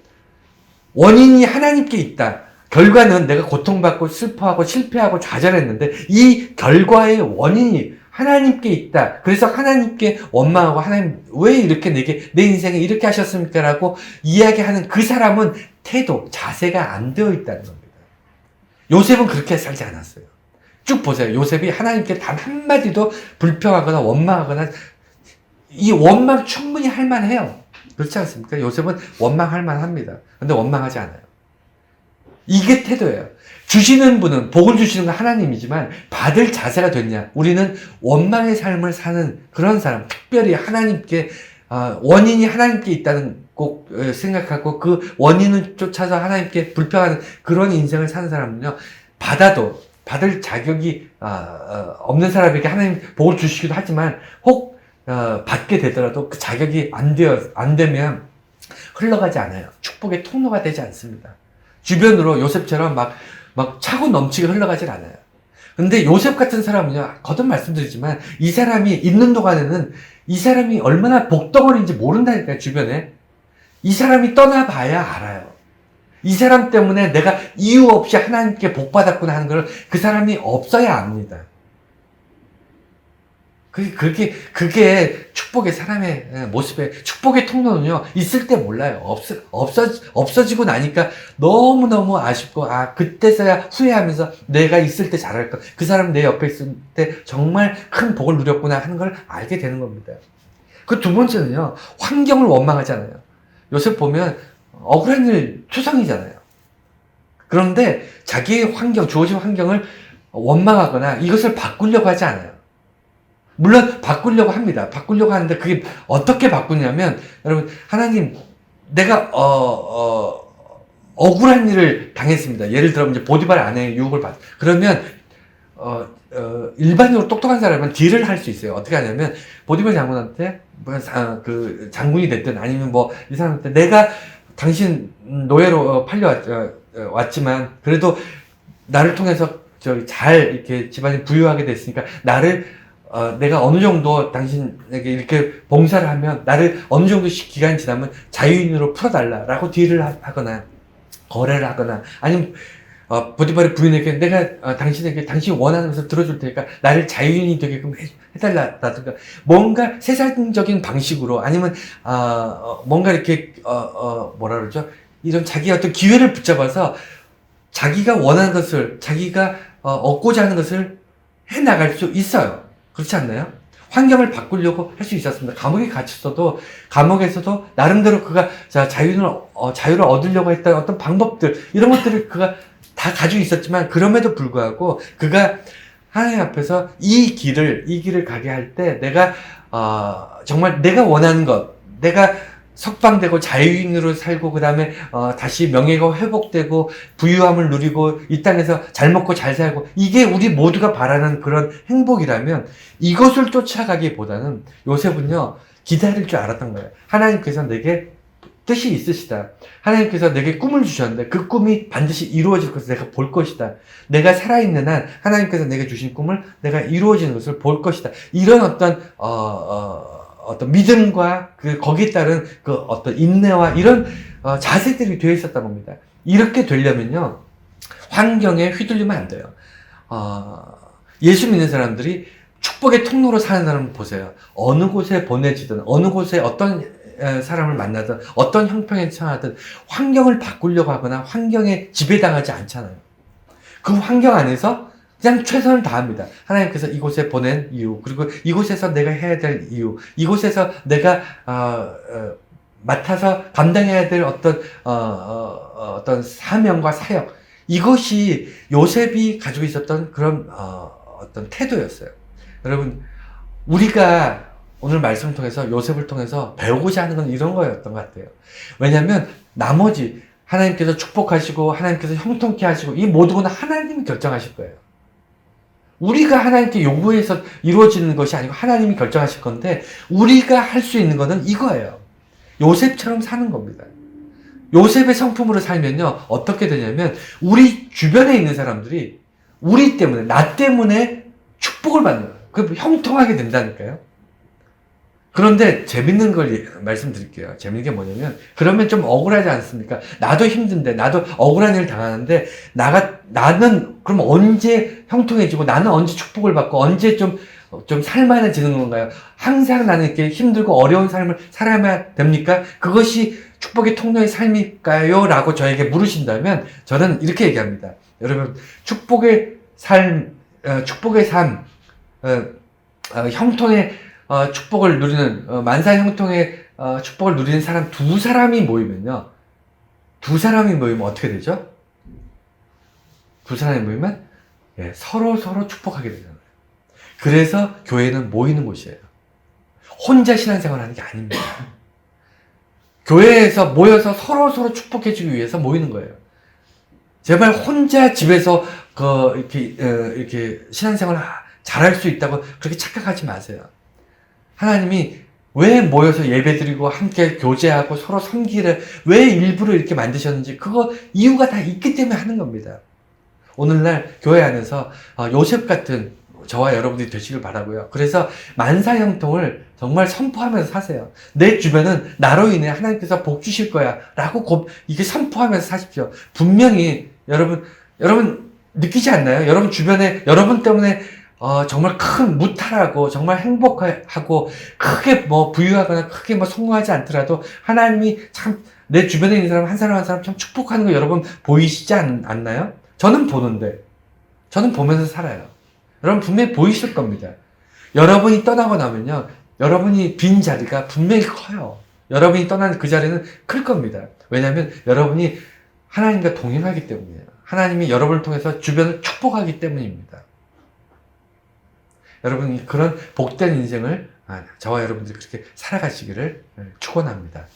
[SPEAKER 1] 원인이 하나님께 있다. 결과는 내가 고통받고 슬퍼하고 실패하고 좌절했는데 이 결과의 원인이 하나님께 있다. 그래서 하나님께 원망하고, 하나님 왜 이렇게 내 인생에 이렇게 하셨습니까? 라고 이야기하는 그 사람은 태도, 자세가 안 되어 있다는 겁니다. 요셉은 그렇게 살지 않았어요. 쭉 보세요. 요셉이 하나님께 단 한마디도 불평하거나 원망하거나, 이 원망 충분히 할 만해요. 그렇지 않습니까? 요셉은 원망할 만합니다. 근데 원망하지 않아요. 이게 태도예요. 주시는 분은, 복을 주시는 건 하나님이지만 받을 자세가 됐냐? 우리는 원망의 삶을 사는 그런 사람, 특별히 하나님께, 원인이 하나님께 있다는 꼭 생각하고 그 원인을 쫓아서 하나님께 불평하는 그런 인생을 사는 사람은요, 받을 자격이 없는 사람에게 하나님 복을 주시기도 하지만, 혹 받게 되더라도 그 자격이 안 되면 흘러가지 않아요. 축복의 통로가 되지 않습니다. 주변으로 요셉처럼 막 차고 넘치게 흘러가질 않아요. 근데 요셉 같은 사람은요, 거듭 말씀드리지만 이 사람이 있는 동안에는 이 사람이 얼마나 복덩어리인지 모른다니까요. 주변에 이 사람이 떠나봐야 알아요. 이 사람 때문에 내가 이유 없이 하나님께 복 받았구나 하는 걸 그 사람이 없어야 압니다. 그게 축복의 사람의 모습에, 축복의 통로는요, 있을 때 몰라요. 없어지고 나니까 너무너무 아쉽고, 그때서야 후회하면서 내가 있을 때 잘할 걸, 그 사람 내 옆에 있을 때 정말 큰 복을 누렸구나 하는 걸 알게 되는 겁니다. 그 두 번째는요, 환경을 원망하잖아요. 요새 보면 억울한 일 초상이잖아요. 그런데 자기의 환경, 주어진 환경을 원망하거나 이것을 바꾸려고 하지 않아요. 물론 바꾸려고 합니다. 바꾸려고 하는데 그게 어떻게 바꾸냐면, 여러분, 하나님, 내가 억울한 일을 당했습니다. 예를 들어 이제 보디발 아내의 유혹을 받. 그러면 일반적으로 똑똑한 사람은 딜을 할 수 있어요. 어떻게 하냐면, 보디발 장군한테 그 장군이 됐든 아니면 이 사람한테, 내가 당신 노예로 왔지만 그래도 나를 통해서 잘 이렇게 집안이 부유하게 됐으니까 내가 어느 정도 당신에게 이렇게 봉사를 하면 나를 어느 정도 기간이 지나면 자유인으로 풀어달라라고 딜을 하거나 거래를 하거나, 아니면 보디발의 부인에게 내가 당신에게 당신이 원하는 것을 들어줄 테니까 나를 자유인이 되게끔 해달라든가, 뭔가 세상적인 방식으로, 아니면 뭔가 이렇게 뭐라 그러죠? 이런 자기의 어떤 기회를 붙잡아서 자기가 원하는 것을, 자기가 얻고자 하는 것을 해나갈 수 있어요. 그렇지 않나요? 환경을 바꾸려고 할 수 있었습니다. 감옥에 갇혔어도, 감옥에서도 나름대로 그가 자유를 얻으려고 했던 어떤 방법들, 이런 것들을 그가 다 가지고 있었지만, 그럼에도 불구하고 그가 하나님 앞에서 이 길을 가게 할 때, 내가 정말 내가 원하는 것, 내가 석방되고 자유인으로 살고, 그 다음에 다시 명예가 회복되고 부유함을 누리고 이 땅에서 잘 먹고 잘 살고, 이게 우리 모두가 바라는 그런 행복이라면, 이것을 쫓아가기보다는 요셉은요, 기다릴 줄 알았던 거예요. 하나님께서 내게 뜻이 있으시다. 하나님께서 내게 꿈을 주셨는데 그 꿈이 반드시 이루어질 것을 내가 볼 것이다. 내가 살아있는 한 하나님께서 내게 주신 꿈을 내가 이루어지는 것을 볼 것이다. 이런 어떤 어떤 믿음과 거기에 따른 어떤 인내와 이런 자세들이 되어 있었던 겁니다. 이렇게 되려면요, 환경에 휘둘리면 안 돼요. 예수 믿는 사람들이 축복의 통로로 사는 사람을 보세요. 어느 곳에 보내지든, 어느 곳에 어떤 사람을 만나든, 어떤 형편에 처하든, 환경을 바꾸려고 하거나 환경에 지배당하지 않잖아요. 그 환경 안에서 그냥 최선을 다합니다. 하나님께서 이곳에 보낸 이유, 그리고 이곳에서 내가 해야 될 이유, 이곳에서 내가 맡아서 감당해야 될 어떤 사명과 사역, 이것이 요셉이 가지고 있었던 그런 어떤 태도였어요. 여러분, 우리가 오늘 말씀을 통해서 요셉을 통해서 배우고자 하는 건 이런 거였던 것 같아요. 왜냐하면 나머지 하나님께서 축복하시고 하나님께서 형통케 하시고 이 모든 건 하나님이 결정하실 거예요. 우리가 하나님께 요구해서 이루어지는 것이 아니고 하나님이 결정하실 건데, 우리가 할 수 있는 것은 이거예요. 요셉처럼 사는 겁니다. 요셉의 성품으로 살면요, 어떻게 되냐면 우리 주변에 있는 사람들이 우리 때문에, 나 때문에 축복을 받는 거예요. 그 형통하게 된다니까요. 그런데 재밌는 걸 말씀드릴게요. 재밌는 게 뭐냐면, 그러면 좀 억울하지 않습니까? 나도 힘든데, 나도 억울한 일을 당하는데, 나는 그럼 언제 형통해지고, 나는 언제 축복을 받고, 언제 좀 살만해지는 건가요? 항상 나는 이렇게 힘들고 어려운 삶을 살아야 됩니까? 그것이 축복의 통로의 삶일까요? 라고 저에게 물으신다면, 저는 이렇게 얘기합니다. 여러분, 축복의 삶, 형통의 축복을 누리는, 만사 형통의 축복을 누리는 사람 두 사람이 모이면요. 두 사람이 모이면 어떻게 되죠? 두 사람이 모이면 서로 축복하게 되잖아요. 그래서 교회는 모이는 곳이에요. 혼자 신앙생활 하는 게 아닙니다. 교회에서 모여서 서로 축복해주기 위해서 모이는 거예요. 제발 혼자 집에서 이렇게 신앙생활 잘할 수 있다고 그렇게 착각하지 마세요. 하나님이 왜 모여서 예배드리고 함께 교제하고 서로 섬기를 왜 일부러 이렇게 만드셨는지, 그거 이유가 다 있기 때문에 하는 겁니다. 오늘날 교회 안에서 요셉 같은 저와 여러분들이 되시길 바라고요. 그래서 만사형통을 정말 선포하면서 사세요. 내 주변은 나로 인해 하나님께서 복 주실 거야 라고 이게 선포하면서 사십시오. 분명히 여러분 느끼지 않나요? 여러분 주변에 여러분 때문에 정말 큰 무탈하고 정말 행복하고 크게 부유하거나 크게 성공하지 않더라도 하나님이 참 내 주변에 있는 사람 한 사람 참 축복하는 거 여러분 보이시지 않나요? 저는 보면서 살아요. 여러분 분명히 보이실 겁니다. 여러분이 떠나고 나면요, 여러분이 빈 자리가 분명히 커요. 여러분이 떠난 그 자리는 클 겁니다. 왜냐하면 여러분이 하나님과 동행하기 때문이에요. 하나님이 여러분을 통해서 주변을 축복하기 때문입니다. 여러분이 그런 복된 인생을 저와 여러분들이 그렇게 살아가시기를 축원합니다.